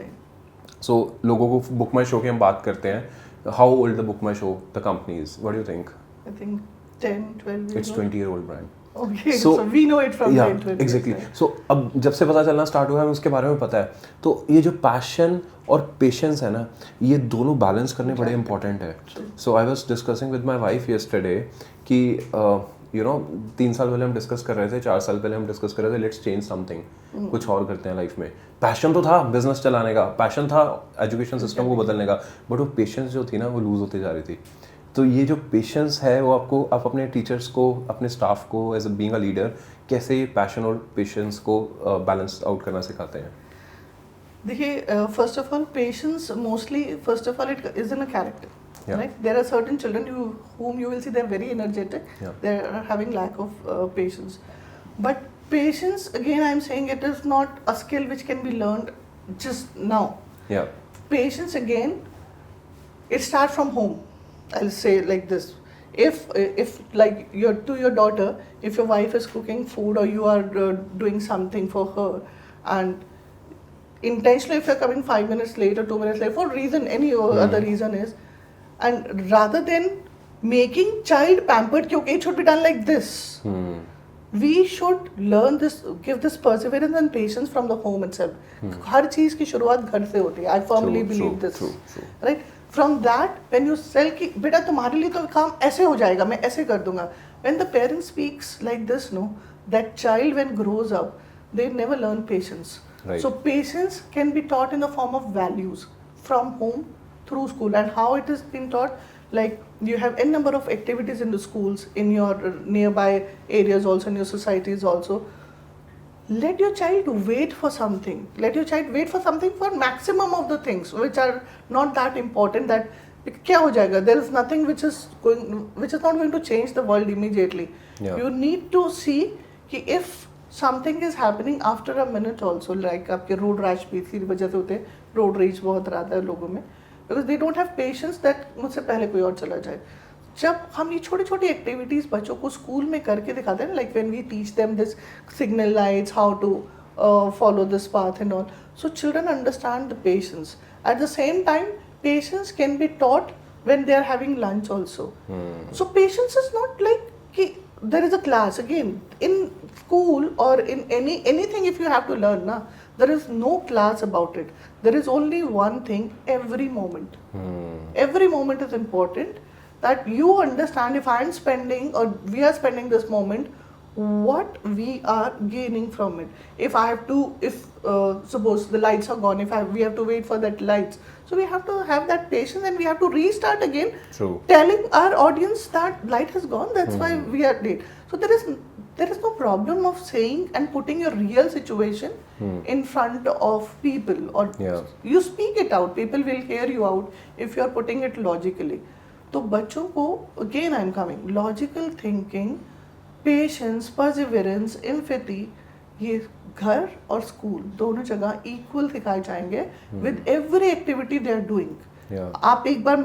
सो लोगों को बुक माई शो की हम बात करते हैं. How old the book my show the company is, what do you think? I think 10-12 it's 20-year-old brand. Okay, so we know it from 10-12 exactly. So अब जब से पता चलना स्टार्ट हुआ है, उसके बारे में पता है. तो ये जो पैशन और पेशेंस है ना, ये दोनों बैलेंस करने बड़े इंपॉर्टेंट है. So I was discussing with my wife yesterday कि यू नो 3 साल पहले हम डिस्कस कर रहे थे, 4 साल पहले हम डिस्कस कर रहे थे, लेट्स चेंज समथिंग, कुछ और करते हैं लाइफ में. पैशन तो था बिजनेस चलाने का, पैशन था एजुकेशन सिस्टम को बदलने का, बट वो पेशेंस जो थी ना, वो लूज होती जा रही थी. तो ये जो पेशेंस है वो आपको, आप अपने टीचर्स को, अपने स्टाफ को, as a being a leader, कैसे पैशन और पेशेंस को बैलेंस आउट करना सिखाते हैं? देखिए, first of all patience mostly, first of all, it is in a character. Right? There are certain children whom you will see they're very energetic. They are having lack of patience. But patience, again, I'm saying it is not a skill which can be learned just now. Patience, again, it starts from home. I'll say like this: if like to your daughter, if your wife is cooking food or you are doing something for her, and intentionally if you're coming 5 minutes late or 2 minutes late for reason, any other reason is, and rather than making child pampered, okay, it should be done like this. We should learn this, give this perseverance and patience from the home itself. हर चीज की शुरुआत घर से होती है. I firmly believe this. Right? From that, when you tell कि बेटा तुम्हारे लिए तो काम ऐसे हो जाएगा, मैं ऐसे कर दूंगा. When the parent speaks like this, no, that child when grows up, they never learn patience. Right. So patience can be taught in the form of values from home through school. And how it is being taught, like you have n number of activities in the schools, in your nearby areas also, in your societies also. let your child wait for something. Let your child wait for something for maximum of the things which are not that important. That क्या हो जाएगा? There is nothing which is not going to change the world immediately. Yeah. You need to see कि if something is happening after a minute also, like आपके road rash भी इसी वजह से होते हैं, road rage बहुत रहता है लोगों में, because they don't have patience that मुझसे पहले कोई और चला जाए. जब हम ये छोटी छोटी एक्टिविटीज बच्चों को स्कूल में करके दिखाते हैं, like when we teach them this signal lights, how to follow this path and all, so children understand the patience. At the same time, patience can be taught when they are having lunch also. So patience is not like ki, there is a class again in school or in anything. If you have to learn na, there is no class about it. There is only one thing: every moment. Every moment is important, that you understand if I am spending or we are spending this moment, what we are gaining from it. If I have to, suppose the lights are gone, we have to wait for that lights, so we have to have that patience and we have to restart again. True. Telling our audience that light has gone, that's why we are late. So there is no problem of saying and putting your real situation in front of people, or you speak it out, people will hear you out if you are putting it logically. तो बच्चों को again I am coming, logical thinking, patience, perseverance, empathy, ये घर और school दोनों जगह equal सिखाए जाएंगे with every activity they are doing. आप एक बार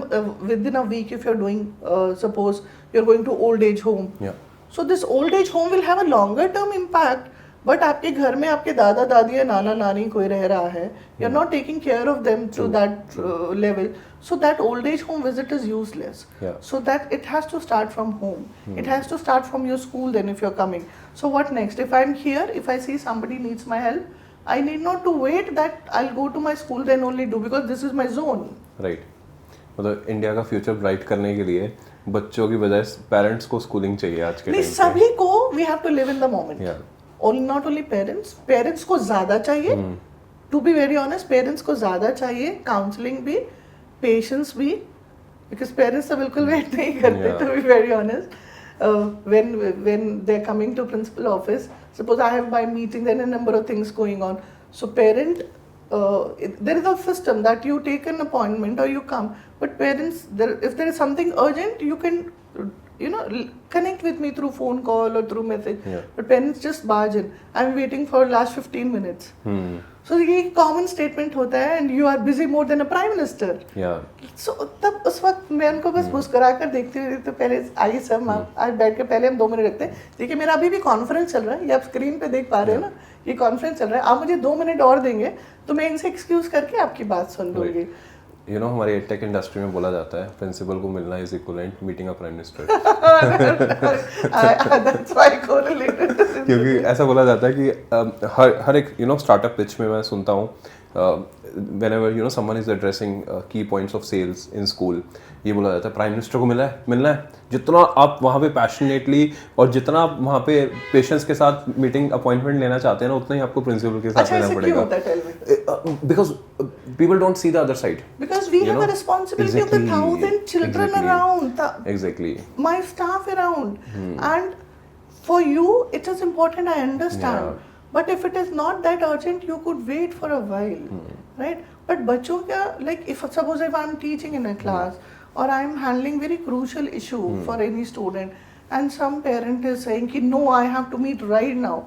within a week, if you are doing, suppose you are going to old age home, so this old age home will have a longer term impact. But आपके घर में आपके दादा दादी या नाना नानी कोई रह रहा है, you are not taking care of them to that level, so that old age home visit is useless. So that it has to start from home, it has to start from your school. Then if you are coming, so what next? If I am here, if I see somebody needs my help, I need not to wait that I'll go to my school then only do, because this is my zone. Right. मतलब India का future bright करने के लिए बच्चों की बजाय parents को schooling चाहिए आज के टाइम पे. सभी को we have to live in the moment. Not only parents को ज़्यादा चाहिए, to be very honest, parents को ज़्यादा चाहिए, counseling भी, patience भी, because parents तो बिल्कुल wait नहीं करते, to be very honest. When they're coming to principal office, suppose I have my meeting, then a number of things going on. So parent, there is a system that you take an appointment or you come, but parents, if there is something urgent, you can connect with me through phone call or through message. But parents just barge in. I'm waiting for last 15 minutes. So ये common statement होता है, and you are busy more than a prime minister. So तब उस वक्त मैं उनको बस मुस्कुरा कर देखती हुई, तो पहले आइए सर, आज बैठ के पहले हम 2 मिनट रखते हैं. देखिए मेरा अभी भी कॉन्फ्रेंस चल रहा है, ये आप स्क्रीन पे देख पा रहे हो ना, ये कॉन्फ्रेंस चल रहा है, आप मुझे 2 मिनट और देंगे तो मैं इनसे एक्सक्यूज करके आपकी बात सुन लूंगी. हमारे टेक इंडस्ट्री में बोला जाता है प्रिंसिपल को मिलना is equivalent meeting a prime minister. क्योंकि ऐसा बोला जाता है कि हर एक स्टार्टअप पिच में मैं सुनता हूँ, whenever someone is addressing key points of sales in school, ये बोला जाता है प्राइम मिनिस्टर को मिलना है. जितना आप वहाँ पे पैशनेटली और जितना आप वहाँ पे पेशेंस के साथ मीटिंग अपॉइंटमेंट लेना चाहते हैं ना, उतना ही आपको प्रिंसिपल के साथ लेना पड़ेगा. Because people don't see the other side, because we have a responsibility of the 1,000 children around, my staff around, and for you it is important, I understand, but if it is not that urgent, you could wait for a while, right? But बच्चों का, like if suppose if I'm teaching in a class or I'm handling very crucial issue for any student, and some parent is saying कि no, I have to meet right now,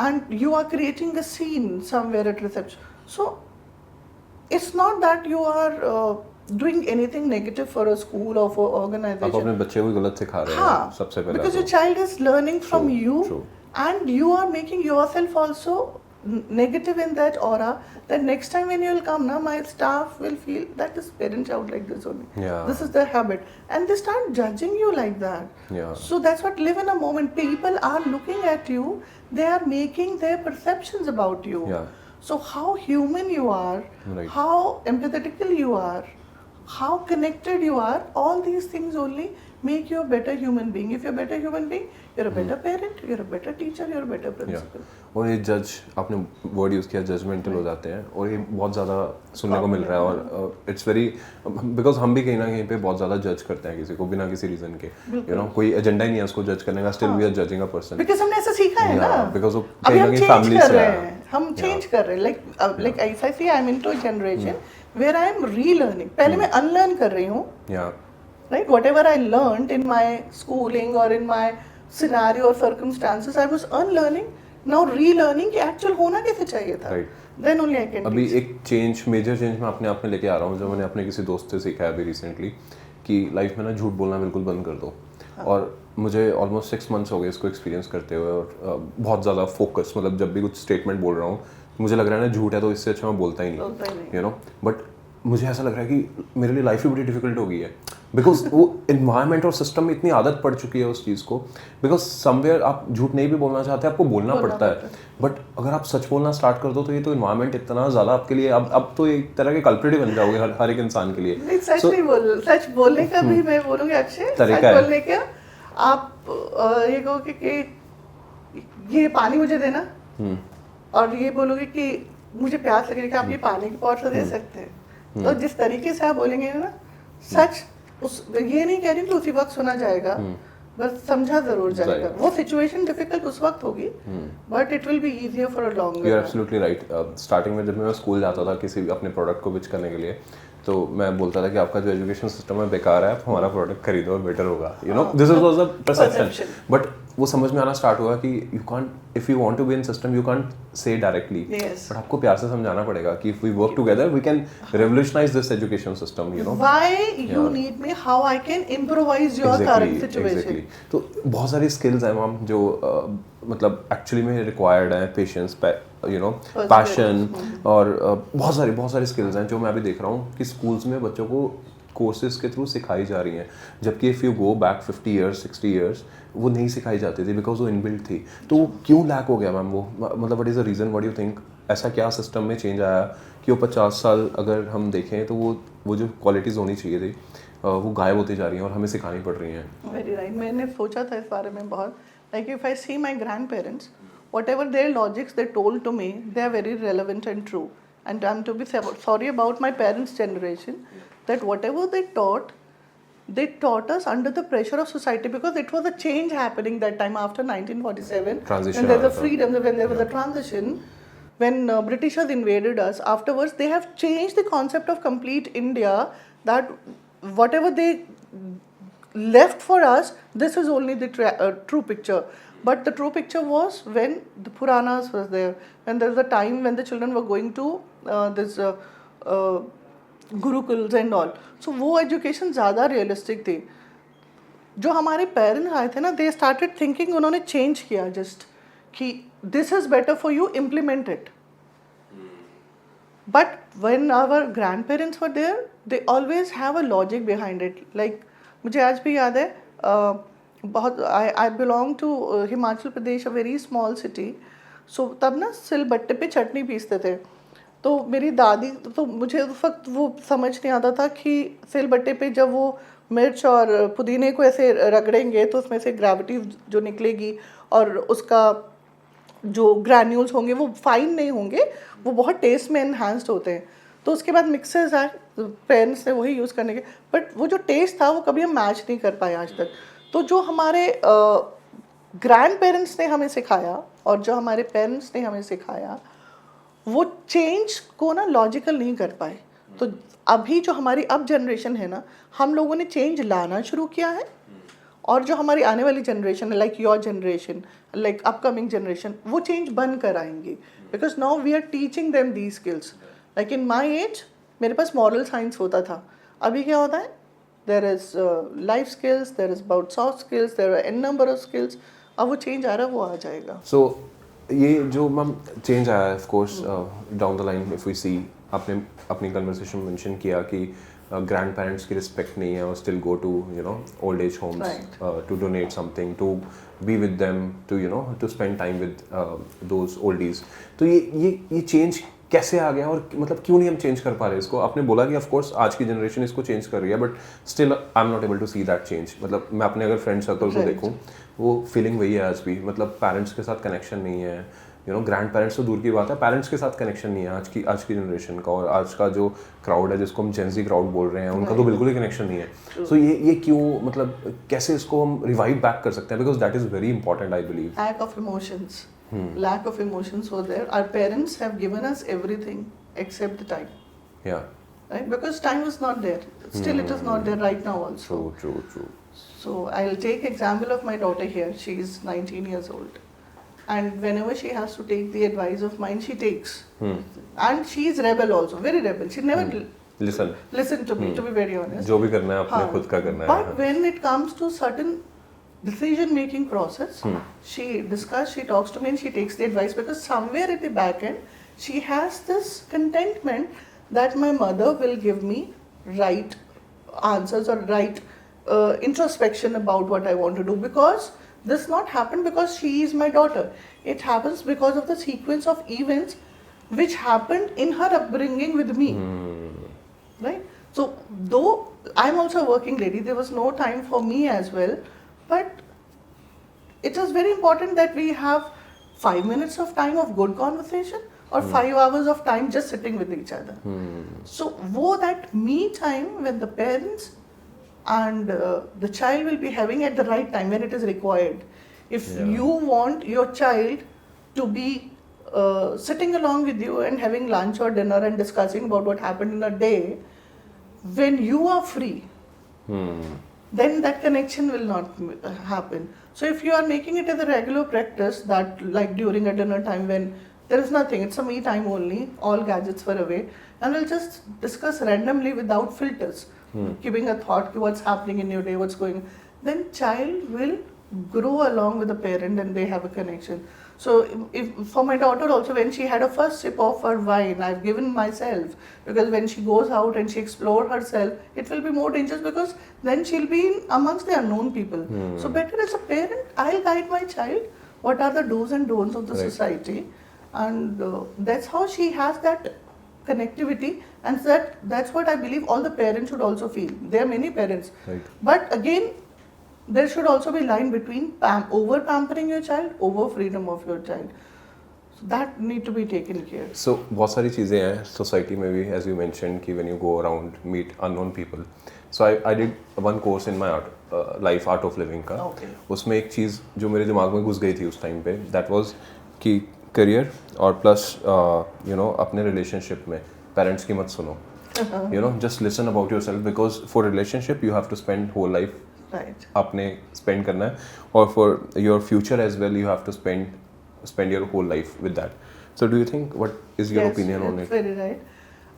and you are creating a scene somewhere at reception, so it's not that you are doing anything negative for a school or for organization. आप अपने बच्चे को गलत सिखा रहे हैं सबसे पहले, because your child is learning from you, and you are making yourself also negative in that aura, that next time when you will come, my staff will feel that this parent child like this only. This is their habit, and they start judging you like that. So that's what live in a moment. People are looking at you, they are making their perceptions about you. So how human you are, how empathetical you are, how connected you are, all these things only make you a better human being. If you're a better human being, you're a better parent, you're a better teacher, you're a better principal. और ये जज आपने word use किया, judgemental हो जाते हैं, और ये बहुत ज़्यादा सुनने को मिल रहा है, और इट्स वेरी बिकॉज हम भी कहीं ना कहीं पे बहुत ज़्यादा जज करते हैं किसी को बिना किसी रीज़न के, यू नो, कोई एजेंडा ही नहीं है उसको जज करने का, still we are judging a person because हमने ऐसा सीखा है ना, बिकॉज वो अभी कहीं ना हम कहीं चेंज फैमिली कर से रहे आया हैं, हम चेंज कर रहे हैं, like if I see I am into a generation where I am relearning. पहले मैं अनलर्न कर रही हूँ, right? Whatever I learned in my schooling or in my scenario or circumstances, I was unlearning. Now relearning कि actual होना कैसे चाहिए था. Right. Then only I can अभी teach. एक चेंज, मेजर चेंज मैं अपने आप में लेके आ रहा हूँ, जो मैंने अपने किसी दोस्त से सीखा है अभी रिसेंटली, कि लाइफ में ना झूठ बोलना बिल्कुल बंद कर दो. और मुझे ऑलमोस्ट 6 months हो गए इसको एक्सपीरियंस करते हुए, और बहुत ज़्यादा फोकस, मतलब जब भी कुछ स्टेटमेंट बोल रहा हूँ मुझे लग रहा है ना झूठ है तो इससे अच्छा मैं बोलता ही नहीं, यू नो. बट मुझे ऐसा लग रहा है कि मेरे लिए लाइफ भी बड़ी डिफिकल्ट हो गई है, बिकॉज वो इन्वायरमेंट और सिस्टम में इतनी आदत पड़ चुकी है उस चीज़ को, बिकॉज समवेयर आप झूठ नहीं भी बोलना चाहते, आपको बोलना पड़ता है. बट अगर आप सच बोलना स्टार्ट कर दो तो ये तो इन्वायरमेंट इतना ज़्यादा आपके लिए, अब तो एक तरह के कल्प्रिट ही बन जाओगे हर एक इंसान के लिए. नहीं, सच नहीं बोल, सच बोलने का भी मैं बोलूँगी अक्षय, सच बोलने का आप ये कहोगे कि ये पानी मुझे देना, और ये बोलोगे कि मुझे प्यास लग रही है, कि आप ये पानी की बॉटल दे सकते हैं. तो जिस तरीके से आप बोलेंगे ना, सच उस ये नहीं कह रही कि उसी वक्त सुना जाएगा, बस समझा जरूर जाएगा. वो सिचुएशन डिफिकल्ट उस वक्त होगी, but it will be easier for a longer. You are absolutely right. Starting में जब मैं स्कूल जाता था किसी अपने प्रोडक्ट को पिच करने के लिए, तो मैं बोलता था कि आपका जो एजुकेशन सिस्टम है बेकार है, आप हमारा प्रोडक्ट खरीदो बेटर होगा, you know, this was a perception. But वो समझ में आना स्टार्ट हुआ कि you can't, if you want to be in system you can't say directly, but आपको प्यार से समझाना पड़ेगा कि if we work together we can revolutionise this education system, you know. Why you need me, how I can improvise your current situation. तो बहुत सारी skills हैं मैम जो मतलब एक्चुअली में रिक्वायर्ड है, पेशेंस, यू नो, पैशन, और बहुत सारी स्किल्स हैं जो मैं अभी देख रहा हूँ कि स्कूल्स में बच्चों को कोर्सेज के थ्रू सिखाई जा रही हैं, जबकि if you go back 50 years 60 years वो नहीं सिखाई जाती थी बिकॉज वो इनबिल्ट थी. तो क्यों लैक हो गया मैम वो, मतलब what is the reason, what do you think, ऐसा क्या सिस्टम में चेंज आया कि वो 50 साल अगर हम देखें तो वो जो क्वालिटीज़ होनी चाहिए थी वो गायब होती जा रही हैं और हमें सिखानी पड़ रही हैं. Very right. मैंने सोचा था इस बारे में बहुत, like if I see my grandparents, whatever their logics they told to me, they are very relevant and true. And I'm to be sorry about my parents' generation, that whatever they taught us under the pressure of society, because it was a change happening that time after 1947. Transition. When there's a freedom, when there was a transition, when Britishers invaded us, afterwards they have changed the concept of complete India, that whatever they left for us, this is only the true picture. But the true picture was when the Puranas was there, when there was a time when the children were going to this Gurukuls and all. So वो education ज़्यादा realistic थी. जो हमारे parents आए थे ना, they started thinking, उन्होंने change किया just कि this is better for you, implement it. But when our grandparents were there, they always have a logic behind it. Like मुझे आज भी याद है, बहुत I belong to Himachal Pradesh, a very small city. So तब ना सिलबट्टे पे चटनी पीसते थे. तो मेरी दादी, तो मुझे उस वक्त वो समझ नहीं आता था कि सिलबट्टे पे जब वो मिर्च और पुदीने को ऐसे रगड़ेंगे तो उसमें से ग्रेविटी जो निकलेगी और उसका जो ग्रैन्यूल्स होंगे वो फाइन नहीं होंगे, वो बहुत टेस्ट में इन्हांस्ड होते हैं. तो उसके बाद मिक्सर्स आए, पेरेंट्स ने वही यूज़ करने के, बट वो जो टेस्ट था वो कभी हम मैच नहीं कर पाए आज तक. तो जो हमारे ग्रैंड पेरेंट्स ने हमें सिखाया और जो हमारे पेरेंट्स ने हमें सिखाया, वो चेंज को ना लॉजिकल नहीं कर पाए. तो अभी जो हमारी अब जनरेशन है ना, हम लोगों ने चेंज लाना शुरू किया है, और जो हमारी आने वाली जनरेशन है, like your generation, like upcoming generation, वो चेंज बन कर आएंगी. Because now we are teaching them the skills. Like in my age मेरे पास मॉरल साइंस होता था, अभी क्या होता है, there is life skills, there is about soft skills, there are n number of skills. अब वो चेंज आ रहा है, वो आ जाएगा. So ये जो मैम चेंज आया है, of course down the line if we see, आपने अपनी कन्वर्सेशन में मेंशन किया कि ग्रैंड पेरेंट्स की रिस्पेक्ट नहीं है और still go to you know old age homes to donate something, to be with them, to you know to spend time with those oldies. तो ये चेंज कैसे आ गया और मतलब क्यों नहीं हम चेंज कर पा रहे इसको. आपने बोला कि ऑफ कोर्स आज की जनरेशन इसको चेंज कर रही है, but still I am not able to see that change. मतलब मैं अपने अगर फ्रेंड सर्कल को देखूँ, वो फीलिंग वही है आज भी. मतलब पेरेंट्स के साथ कनेक्शन नहीं है, यू नो, ग्रैंड पेरेंट्स तो दूर की बात है, पेरेंट्स के साथ कनेक्शन नहीं है आज की जनरेशन का. और आज का जो क्राउड है जिसको हम जेंजी क्राउड बोल रहे हैं, उनका तो बिल्कुल ही कनेक्शन नहीं है. सो ये क्यों, मतलब कैसे इसको हम रिवाइव बैक कर सकते हैं, because that is very important I believe. Lack of emotions were there. Our parents have given us everything except the time. Yeah. Right? Because time was not there. Still it is not there right now also. True. So I'll take example of my daughter here. She is 19 years old. And whenever she has to take the advice of mine, she takes. And she is rebel also, very rebel. She never listen to me, to be very honest. जो भी करना है अपने खुद का करना है. But when it comes to certain decision making process, she talks to me and she takes the advice, because somewhere at the back end she has this contentment that my mother will give me right answers or right introspection about what I want to do, because this not happen because she is my daughter. It happens because of the sequence of events which happened in her upbringing with me. Right? So though I'm also a working lady, there was no time for me as well. But it is very important that we have 5 minutes of time of good conversation or 5 hours of time just sitting with each other. So, that me time when the parents and the child will be having at the right time when it is required. If you want your child to be sitting along with you and having lunch or dinner and discussing about what happened in a day, when you are free, then that connection will not happen. So if you are making it as a regular practice, that like during a dinner time when there is nothing, it's a me time only, all gadgets were away, and we'll just discuss randomly without filters, giving a thought to what's happening in your day, what's going, then child will grow along with the parent and they have a connection. So if for my daughter also, when she had a first sip of her wine, I've given myself, because when she goes out and she explores herself, it will be more dangerous, because then she'll be amongst the unknown people. So better as a parent, I'll guide my child what are the do's and don'ts of the society, and that's how she has that connectivity, and that's what I believe all the parents should also feel. There are many parents, but again, there should also be line between over pampering your child, over freedom of your child. So that need to be taken care. So बहुत सारी चीज़ें हैं society में भी, as you mentioned कि when you go around meet unknown people. So I did one course in my life, art of living का. उसमें एक चीज़ जो मेरे दिमाग में घुस गई थी उस टाइम पे, that was कि करियर और प्लस यू नो अपने रिलेशनशिप में पेरेंट्स की मत सुनो. You know, just listen about yourself, because for relationship you have to spend whole life. Right. आपने spend करना है, और for your future as well you have to spend your whole life with that. So do you think, what is your opinion on it? Yes, very right.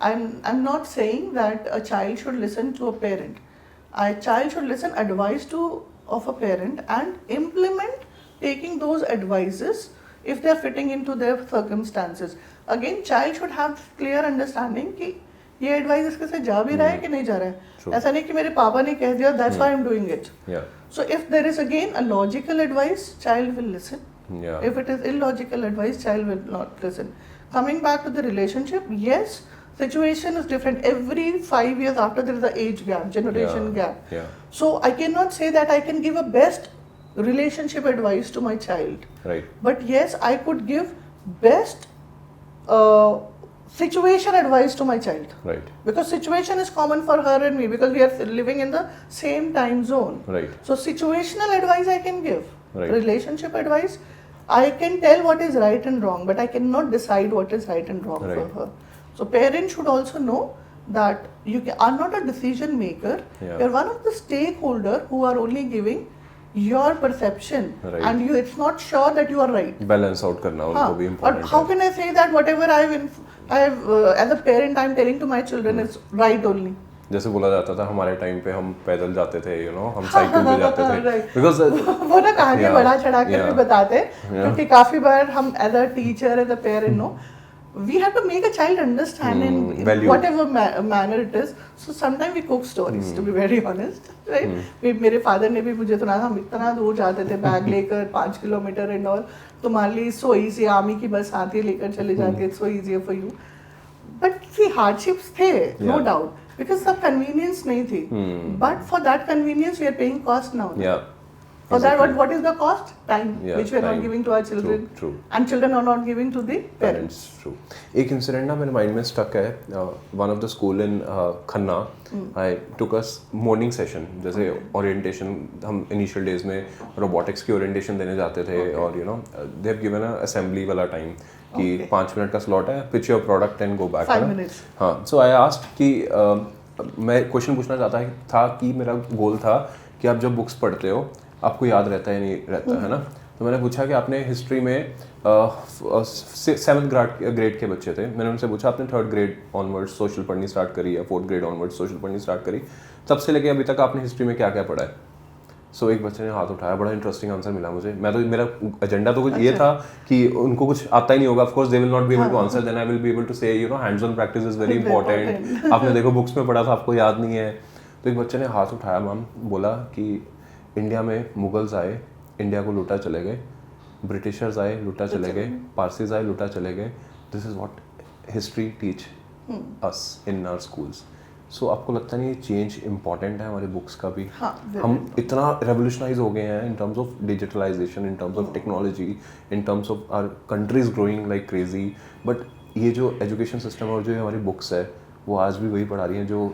I'm not saying that a child should listen to a parent. A child should listen advice of a parent and implement taking those advices if they are fitting into their circumstances. Again, child should have clear understanding कि ये advice इसके से जा भी रहा है कि नहीं जा रहा है. ऐसा नहीं कि मेरे पापा ने कह दिया, that's why I'm doing it. So if there is again a logical advice, child will listen. If it is illogical advice, child will not listen. Coming back to the relationship, yes, situation is different. Every 5 years after there is an age gap, generation gap. So I cannot say that I can give a best relationship advice to my child. Right. But yes, I could give best situation advice to my child. Right. Because situation is common for her and me, because we are living in the same time zone. Right. So situational advice I can give. Right. Relationship advice, I can tell what is right and wrong, but I cannot decide what is right and wrong for her. So parents should also know that you are not a decision maker. You are one of the stakeholder who are only giving your perception, and it's not sure that you are right. Balance out करना उनको भी important. But how can I say that whatever I have as a parent I am telling to my children is right only? जैसे बोला जाता था हमारे time पे हम पैदल जाते थे, यू नो, हम साइकिल पे जाते थे, बिकॉज वो ना कहानी बड़ा चढ़ा कर भी बताते हैं, क्योंकि काफी बार हम as a teacher as a parent no we have to make a child understand in whatever manner it is. So sometimes we cook stories, to be very honest, right? मेरे father ने भी मुझे सुना था, हम इतना दूर जाते थे बैग लेकर 5 किलोमीटर एंड ऑल, तुम्हारे लिए so easy, आर्मी की बस आती है लेकर चले जाती है, so easier for you. But see, hardships थे, no Yeah. doubt, because सब convenience नहीं थी. But for that convenience, we are paying cost now. Yeah. For that, Exactly. what is the cost? Time, Yeah, which we are not time. giving to our children. True. And children are not giving to the parents. True. एक incident ना मेरे mind में stuck है. One of the school in Khanna, I took us morning session, जैसे orientation, हम initial days में robotics की orientation देने जाते थे, और you know they have given a assembly वाला टाइम कि 5 मिनट का स्लॉट है, pitch your product and go back. 5 minutes. हाँ, सो आई आस्क्ड कि मैं क्वेश्चन पूछना चाहता था कि मेरा गोल था कि आप जब बुक्स पढ़ते हो आपको याद रहता है नहीं रहता है ना. तो मैंने पूछा कि आपने हिस्ट्री में 7th ग्रेड के बच्चे थे, मैंने उनसे पूछा आपने 3rd ग्रेड ऑनवर्ड्स सोशल पढ़नी स्टार्ट करी या 4th ग्रेड ऑनवर्ड्स सोशल पढ़नी स्टार्ट करी, तब से लेके अभी तक आपने हिस्ट्री में क्या क्या पढ़ा है. सो एक बच्चे ने हाथ उठाया, बड़ा इंटरेस्टिंग आंसर मिला मुझे. मैं तो मेरा एजेंडा तो कुछ ये था कि उनको कुछ आता ही नहीं होगा, of course they will not be able to answer, then I will be able to say you know hands on practice is very important. आपने देखो बुक्स में पढ़ा था, आपको याद नहीं है. तो एक बच्चे ने हाथ उठाया, मैम, बोला कि इंडिया में मुगल्स आए, इंडिया को लूटा चले गए, ब्रिटिशर्स आए, लूटा चले गए, पारसीज आए, लूटा चले गए. This is what history teach us in our schools. So आपको लगता नहीं चेंज इंपॉर्टेंट है हमारे बुक्स का भी? हाँ, हम इतना रेवोल्यूशनाइज हो गए हैं in terms of digitalisation, in terms of technology, in terms of our country's growing like crazy, but ये जो एजुकेशन सिस्टम और जो हमारी बुक्स है वो आज भी वही पढ़ा रही हैं जो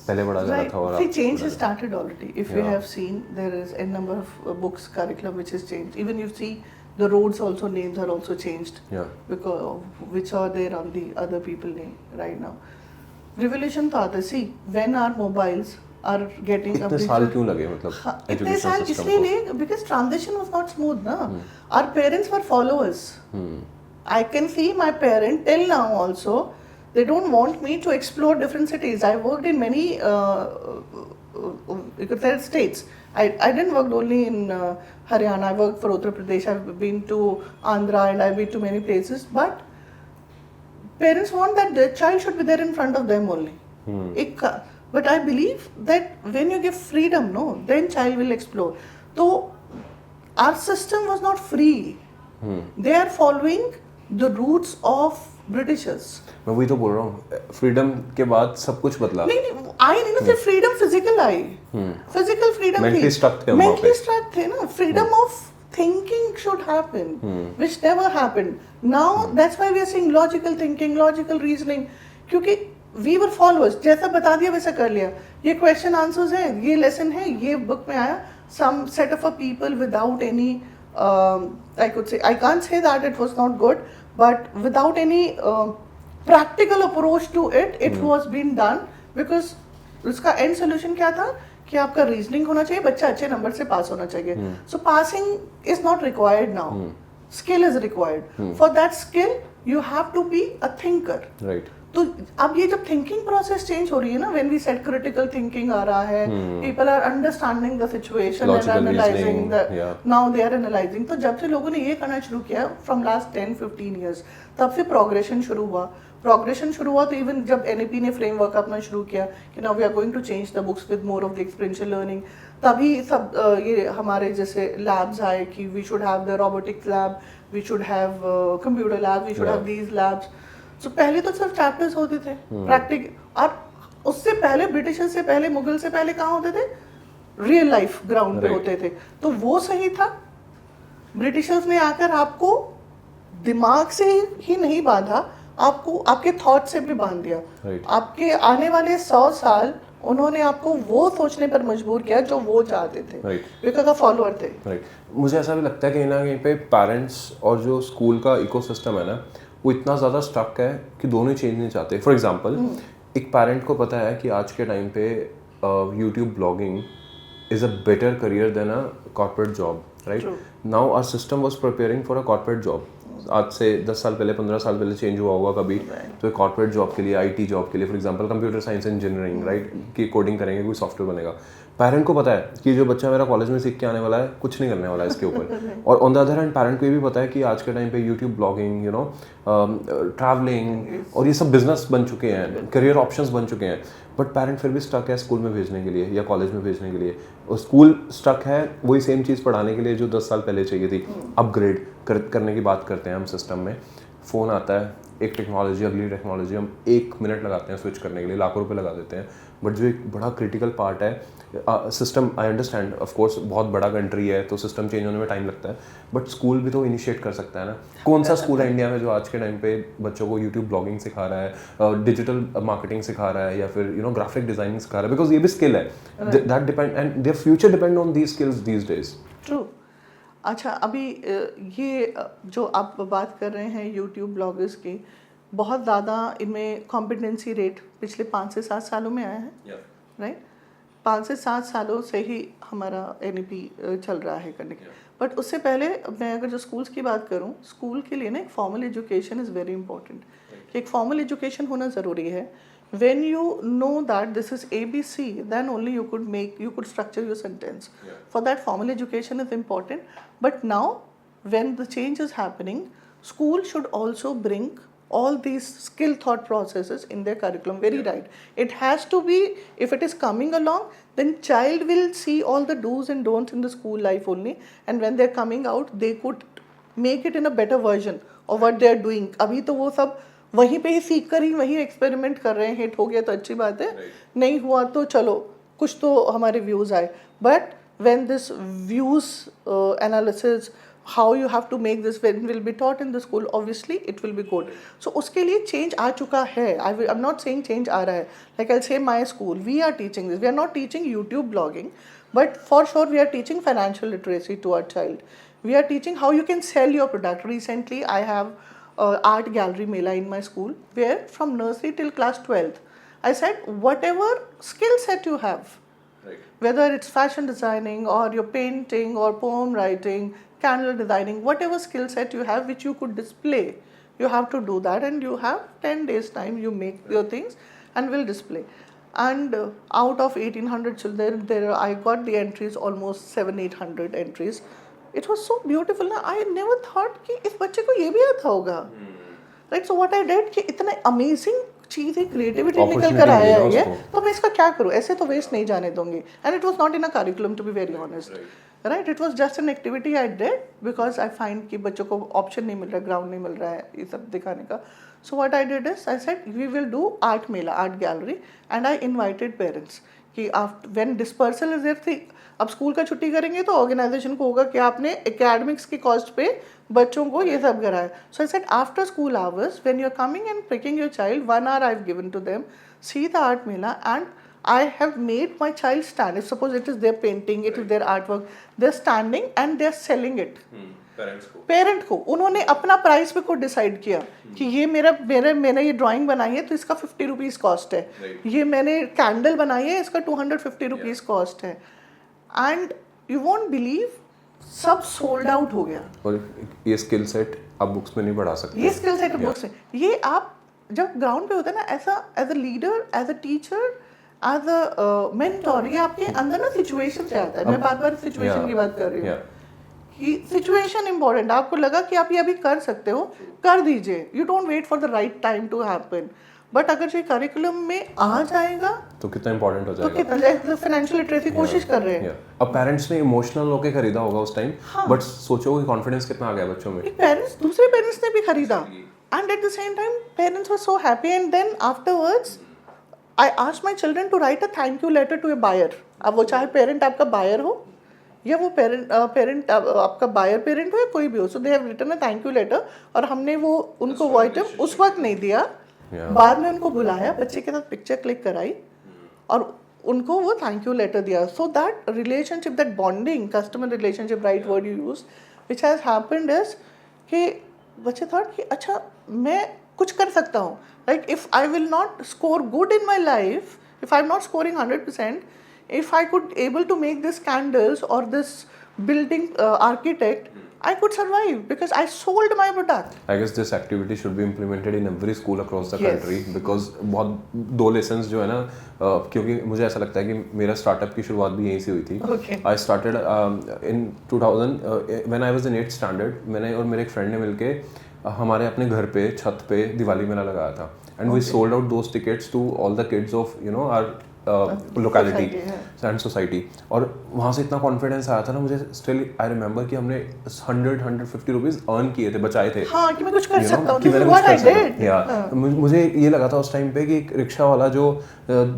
पहले पढ़ा जा रहा था. और See, change has started already. If you Yeah. have seen, there is a number of books, curriculum which has changed. Even you see, the roads also names are also changed. Yeah. Because which are there on the other people name right now. Revolution तो आता है. See, when our mobiles are getting इतने साल क्यों लगे मतलब हाँ, इतने एजुकेशन साल सिस्टम इसलिए को? नहीं, because transition was not smooth ना. Our parents were followers. I can see my parent till now also. They don't want me to explore different cities. I worked in many, you could say, states. I didn't work only in Haryana. I worked for Uttar Pradesh. I've been to Andhra and I've been to many places. But parents want that their child should be there in front of them only. But I believe that when you give freedom, no, then child will explore. So our system was not free. They are following the roots of Britishers. मैं वही तो बोल रहा हूँ, freedom के बाद सब कुछ बदला. नहीं, आई नहीं ना, सिर्फ फ्रीडम फिजिकल आई, फिजिकल फ्रीडम थी, Mentally stuck थे हम वहाँ मेंटली पे. स्ट्रक थे ना. Freedom of thinking should happen, which never happened. Now that's why we are seeing logical thinking, logical reasoning, क्योंकि वी वर फॉलोअर्स. जैसा बता दिया वैसा कर लिया. ये क्वेश्चन आंसर्स है, ये लेसन है, ये बुक में आया. Some set of a people without any, I could say, I can't say that it was not good, but without any practical approach to it, it was being done because उसका end solution क्या था कि आपका reasoning होना चाहिए, बच्चा अच्छे number से पास होना चाहिए. So passing is not required now. Skill is required. For that skill, you have to be a thinker. Right. तो अब ये जब थिंकिंग प्रोसेस चेंज हो रही है ना, when we set critical thinking आ रहा है, people are understanding the situation and analysing the, now they are analysing. तो जब से लोगों ने ये करना शुरू किया फ्रॉम लास्ट 10-15 इयर्स, तब से प्रोग्रेशन शुरू हुआ. तो इवन जब NAP ने फ्रेमवर्क अपना शुरू किया कि now we are going to change the books with more of the experiential learning, तभी सब ये हमारे जैसे लैब्स आए कि we should have the robotics lab, we should have computer lab, we should have these labs. तो पहले तो सिर्फ चैप्टर्स होते थे प्रैक्टिकल, और उससे पहले ब्रिटिशर्स से पहले, मुगल से पहले कहाँ होते थे? रियल लाइफ ग्राउंड पे होते थे. तो वो सही था. ब्रिटिशर्स ने आकर आपको दिमाग से ही नहीं बांधा, आपको आपके थॉट से भी बांध दिया. आपके आने वाले 100 साल उन्होंने आपको वो सोचने पर मजबूर किया जो वो चाहते थे, बिकॉज का फॉलोअर थे. मुझे ऐसा भी लगता है कि ना कहीं पे पेरेंट्स और जो स्कूल का इकोसिस्टम है ना, वो इतना ज़्यादा स्टक है कि दोनों ही चेंज नहीं चाहते. फॉर एग्जांपल, एक पेरेंट को पता है कि आज के टाइम पे YouTube blogging is a better career than a corporate job, right? Now our system was preparing for a corporate job. आज से 10 साल पहले, 15 साल पहले चेंज हुआ होगा कभी, तो एक कॉर्पोरेट जॉब के लिए, IT जॉब के लिए, for example computer science engineering, right, कि कोडिंग करेंगे, कोई सॉफ्टवेयर बनेगा. पेरेंट को पता है कि जो बच्चा मेरा कॉलेज में सीख के आने वाला है कुछ नहीं करने वाला है इसके ऊपर. और on the other hand parent को ये भी पता है कि आज के टाइम पे YouTube blogging, you know, travelling और ये सब बिजनेस बन चुके हैं, करियर ऑप्शंस बन चुके हैं. बट पेरेंट फिर भी स्टक है स्कूल में भेजने के लिए या कॉलेज में भेजने के लिए. और स्कूल स्टक है वही सेम चीज़ पढ़ाने के लिए जो 10 साल पहले चाहिए थी. अपग्रेड करने की बात करते हैं हम सिस्टम में. फ़ोन आता है, एक टेक्नोलॉजी अगली टेक्नोलॉजी हम 1 मिनट लगाते हैं स्विच करने के लिए, लाखों रुपए लगा देते हैं, बट जो एक बड़ा क्रिटिकल पार्ट है system, I understand of course बहुत बड़ा कंट्री है तो सिस्टम चेंज होने में टाइम लगता है, बट स्कूल भी तो इनिशिएट कर सकता है ना। कौन सा स्कूल है इंडिया में जो आज के टाइम पे बच्चों को यूट्यूब ब्लॉगिंग सिखा रहा है, डिजिटल मार्केटिंग सिखा रहा है, या फिर ग्राफिक डिजाइनिंग सिखा रहा है, बिकॉज ये भी स्किल है, that depend and their future depend on these skills these days. True. अच्छा, अभी ये जो आप बात कर रहे हैं यूट्यूब ब्लॉगर्स की, बहुत ज़्यादा इनमें कॉम्पिटेंसी रेट पिछले 5 से 7 सालों में आया है, राइट? 5 से 7 सालों से ही हमारा NEP चल रहा है करने के। बट उससे पहले मैं अगर जो स्कूल्स की बात करूं, स्कूल के लिए ना एक formal education is very important. एक फॉर्मल एजुकेशन होना ज़रूरी है। When you know that this is ABC, then only you could structure your sentence. For that, formal education is important. But now, when the change is happening, school should also bring all these skill thought processes in their curriculum. Very right. It has to be, if it is coming along, then child will see all the do's and don'ts in the school life only. And when they're coming out, they could make it in a better version of what they're doing. अभी तो वो सब वहीं पे ही सीख कर ही वहीं experiment कर रहे हैं। हिट हो गया तो अच्छी बात है, नहीं हुआ तो चलो कुछ तो हमारे व्यूज़ आए। But when this views analysis, how you have to make this when will be taught in the school, obviously it will be good. So उसके लिए चेंज आ चुका है। I am not saying change आ रहा है। Like I say my school, we are teaching this, we are not teaching YouTube blogging, but for sure we are teaching financial literacy to our child. We are teaching how you can sell your product. Recently, I have art gallery mela in my school, where from nursery till class 12th, I said whatever skill set you have, right, whether it's fashion designing or your painting or poem writing, candle designing, whatever skill set you have which you could display, you have to do that, and you have 10 days time. You make your things and will display. And out of 1800 children, I got the entries, almost 700-800 entries. It was so beautiful ना. I never thought कि इस बच्चे को ये भी आता होगा, right? So what I did कि इतना amazing चीज़ है, creativity निकल कर आया है ये, तो मैं इसका क्या करूँ? ऐसे तो waste नहीं जाने दूंगी. And it was not in a curriculum, to be very honest, right? It was just an activity I did because I find कि बच्चों को option नहीं मिल रहा, ground नहीं मिल रहा है ये सब दिखाने का. So what I did is I said we will do art mela, art gallery, and I invited parents कि after when dispersal is there थी. अब स्कूल का छुट्टी करेंगे तो ऑर्गेनाइजेशन को होगा कि आपने एकेडमिक्स की कॉस्ट पे बच्चों को ये सब कराया. So I said after school hours when you are coming and picking your child, 1 hour I have given to them, see the art mela, and I have made my child stand. If suppose it is their painting, it is their artwork, they're standing and they're selling it. Parent को उन्होंने अपना price पे खुद decide किया कि ये मैंने ये ड्राइंग बनाई है तो इसका 50 रुपीज़ कॉस्ट है, ये मैंने कैंडल बनाई है इसका 250 रुपीज़ कॉस्ट है. एंड यू वोंट बिलीव, सब सोल्ड आउट हो गया. और ये स्किल सेट आप बुक्स में नहीं पढ़ा सकते. ये स्किल सेट बुक्स में, ये आप जब ग्राउंड पे होता है ना, ऐसा as a leader, as a teacher, as a mentor, ये आपके अंदर ना सिचुएशन से आता है. मैं बार-बार सिचुएशन की बात कर रही हूँ कि सिचुएशन इंपॉर्टेंट. आपको लगा कि आप ये अभी कर सकते हो, कर दीजिए. You don't wait for the right time to happen. But अगर ये करिकुलम में आ जाएगा तो कितना इंपॉर्टेंट हो जाएगा. तो कितना फाइनेंशियल लिटरेसी कोशिश कर रहे हैं. अब पेरेंट्स ने इमोशनल होके खरीदा होगा उस टाइम, बट सोचो कि कॉन्फिडेंस कितना आ गया बच्चों में. पेरेंट्स, दूसरे पेरेंट्स ने भी खरीदा, and at the same time parents were so happy. And then afterwards I asked my children to write a thank you letter to a buyer. अब वो चाहे पेरेंट आपका बायर हो या वो पेरेंट आपका बायर पेरेंट हो या कोई भी हो, so they have written a thank you letter. और हमने वो उनको वो आइटम उस वक्त नहीं दिया, बाद में उनको बुलाया, बच्चे के साथ पिक्चर क्लिक कराई और उनको वो थैंक यू लेटर दिया. So that relationship, that bonding, customer relationship, right word you use, which has happened is कि बच्चे थॉट कि अच्छा मैं कुछ कर सकता हूँ. Like if I will not score good in my life, if I am not scoring 100%, if I could able to make this candles or this building architect, I could survive because I sold my product. I guess this activity should be implemented in every school across the country, because बहुत 2 lessons जो है ना, क्योंकि मुझे ऐसा लगता है कि मेरा स्टार्टअप की शुरुआत भी यहीं से हुई थी. I started in 2000 when I was in 8th standard. मैंने और मेरे एक फ्रेंड ने मिलके हमारे अपने घर पे छत पे दिवाली मेला लगाया था, and we sold out those tickets to all the kids of our locality Society, and society, और वहाँ से इतना कॉन्फिडेंस आया था ना मुझे, स्टिल आई रिमेंबर कि हमने 100-150 रुपीज़ अर्न किए थे, बचाए थे, हाँ कि मैं कुछ कर सकता हूँ, कि this मैंने is कुछ what कर I सकता did. या मुझे ये लगा था उस टाइम पे कि एक रिक्शा वाला जो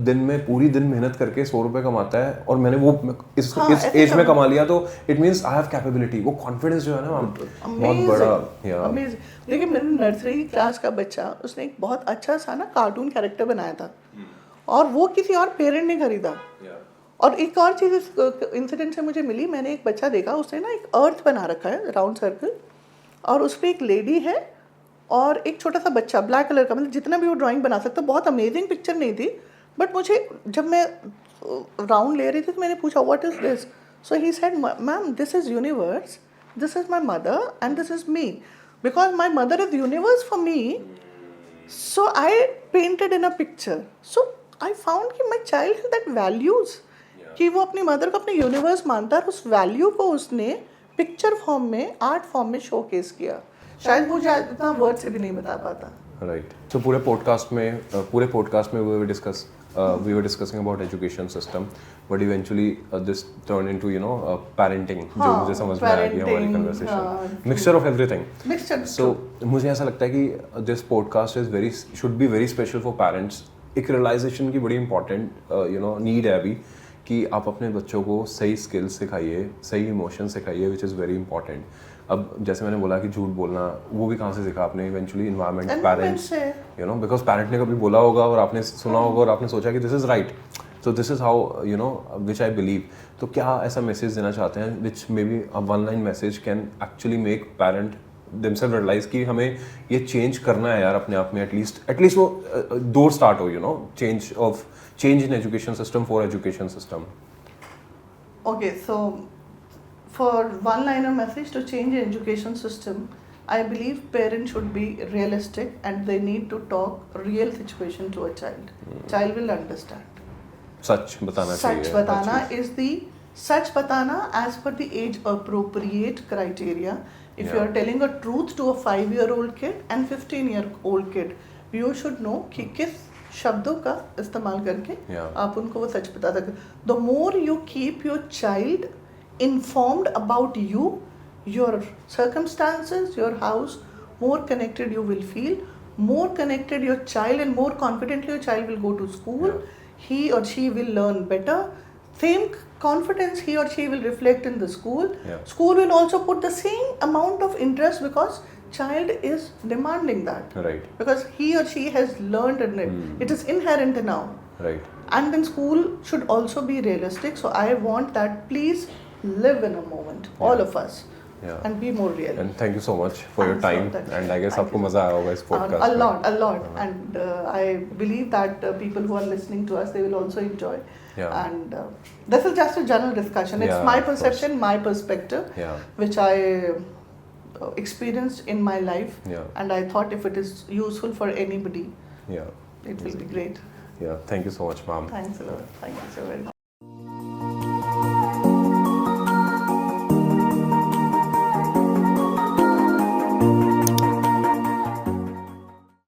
दिन में पूरी दिन मेहनत करके 100 रुपये कमाता है और मैंने वो इस एज में कमा लिया, तो it means I have capability. वो कॉन्फिडेंस जो है ना बहुत बड़ा। अमेजिंग। देखिए मेरे नर्सरी क्लास का बच्चा, उसने एक बहुत अच्छा सा ना कार्टून कैरेक्टर बनाया था और वो किसी और पेरेंट ने खरीदा। और एक और चीज़ इस इंसिडेंट से मुझे मिली, मैंने एक बच्चा देखा, उसने ना एक अर्थ बना रखा है राउंड सर्कल, और उस पर एक लेडी है और एक छोटा सा बच्चा ब्लैक कलर का, मतलब जितना भी वो ड्राइंग बना सकता, बहुत अमेजिंग पिक्चर नहीं थी, बट मुझे जब मैं राउंड ले रही थी तो मैंने पूछा what is this, so he said ma'am this is universe, this is my mother and this is me, because my mother is universe for me, so I painted in a picture, so I found कि my child has that values, कि वो अपनी mother को अपने universe मानता है और उस वैल्यू को उसने पिक्चर फॉर्म में, आर्ट फॉर्म में शोकेस किया। शायद वो इतना वर्ड से भी नहीं बता पाता। राइट। सो पूरे पॉडकास्ट में we were discussing about education system, but eventually this turned into parenting, जो मुझे समझ में आया कि हमारी conversation mixture of everything. So मुझे ऐसा लगता है कि this podcast should be very special for parents. एक realization की बड़ी important need है अभी कि आप अपने बच्चों को सही स्किल्स सिखाइए, सही इमोशन सिखाइए, विच इज़ वेरी इंपॉर्टेंट। अब जैसे मैंने बोला कि झूठ बोलना, वो भी कहाँ से सीखा आपने? Eventually environment, parents, because parent ने कभी बोला होगा और आपने सुना होगा और आपने सोचा कि this is right, so this is how which I believe. तो क्या ऐसा मैसेज देना चाहते हैं which may be a one line message can actually make parent themselves realize कि हमें ये चेंज करना है यार अपने आप में, एटलीस्ट वो डोर स्टार्ट हो, change in education system for education system. Okay, so for one-liner message to change the education system, I believe parents should be realistic and they need to talk real situation to a child. Child will understand. सच बताना चाहिए। सच बताना is the सच बताना as per the age appropriate criteria. If you are telling a truth to a 5-year-old kid and 15-year-old kid, you should know कि किस शब्दों का इस्तेमाल करके आप उनको वो सच बता सकते। The more you keep your child informed about you, your circumstances, your house, more connected you will feel, more connected your child and more confidently your child will go to school. He or she will learn better. Same confidence he or she will reflect in the school. School will also put the same amount of interest because child is demanding that, right? Because he or she has learned in it. It is inherent now, right? And then school should also be realistic. So I want that, please live in a moment, all of us, and be more real. And thank you so much for your time, and I guess आपको मजा आया होगा इस podcast a lot, and I believe that people who are listening to us, they will also enjoy. And this is just a general discussion. It's my perception, my perspective, which I experienced in my life, and I thought if it is useful for anybody, it will be great. Thank you so much, ma'am. Thanks a lot. Thank you so very much.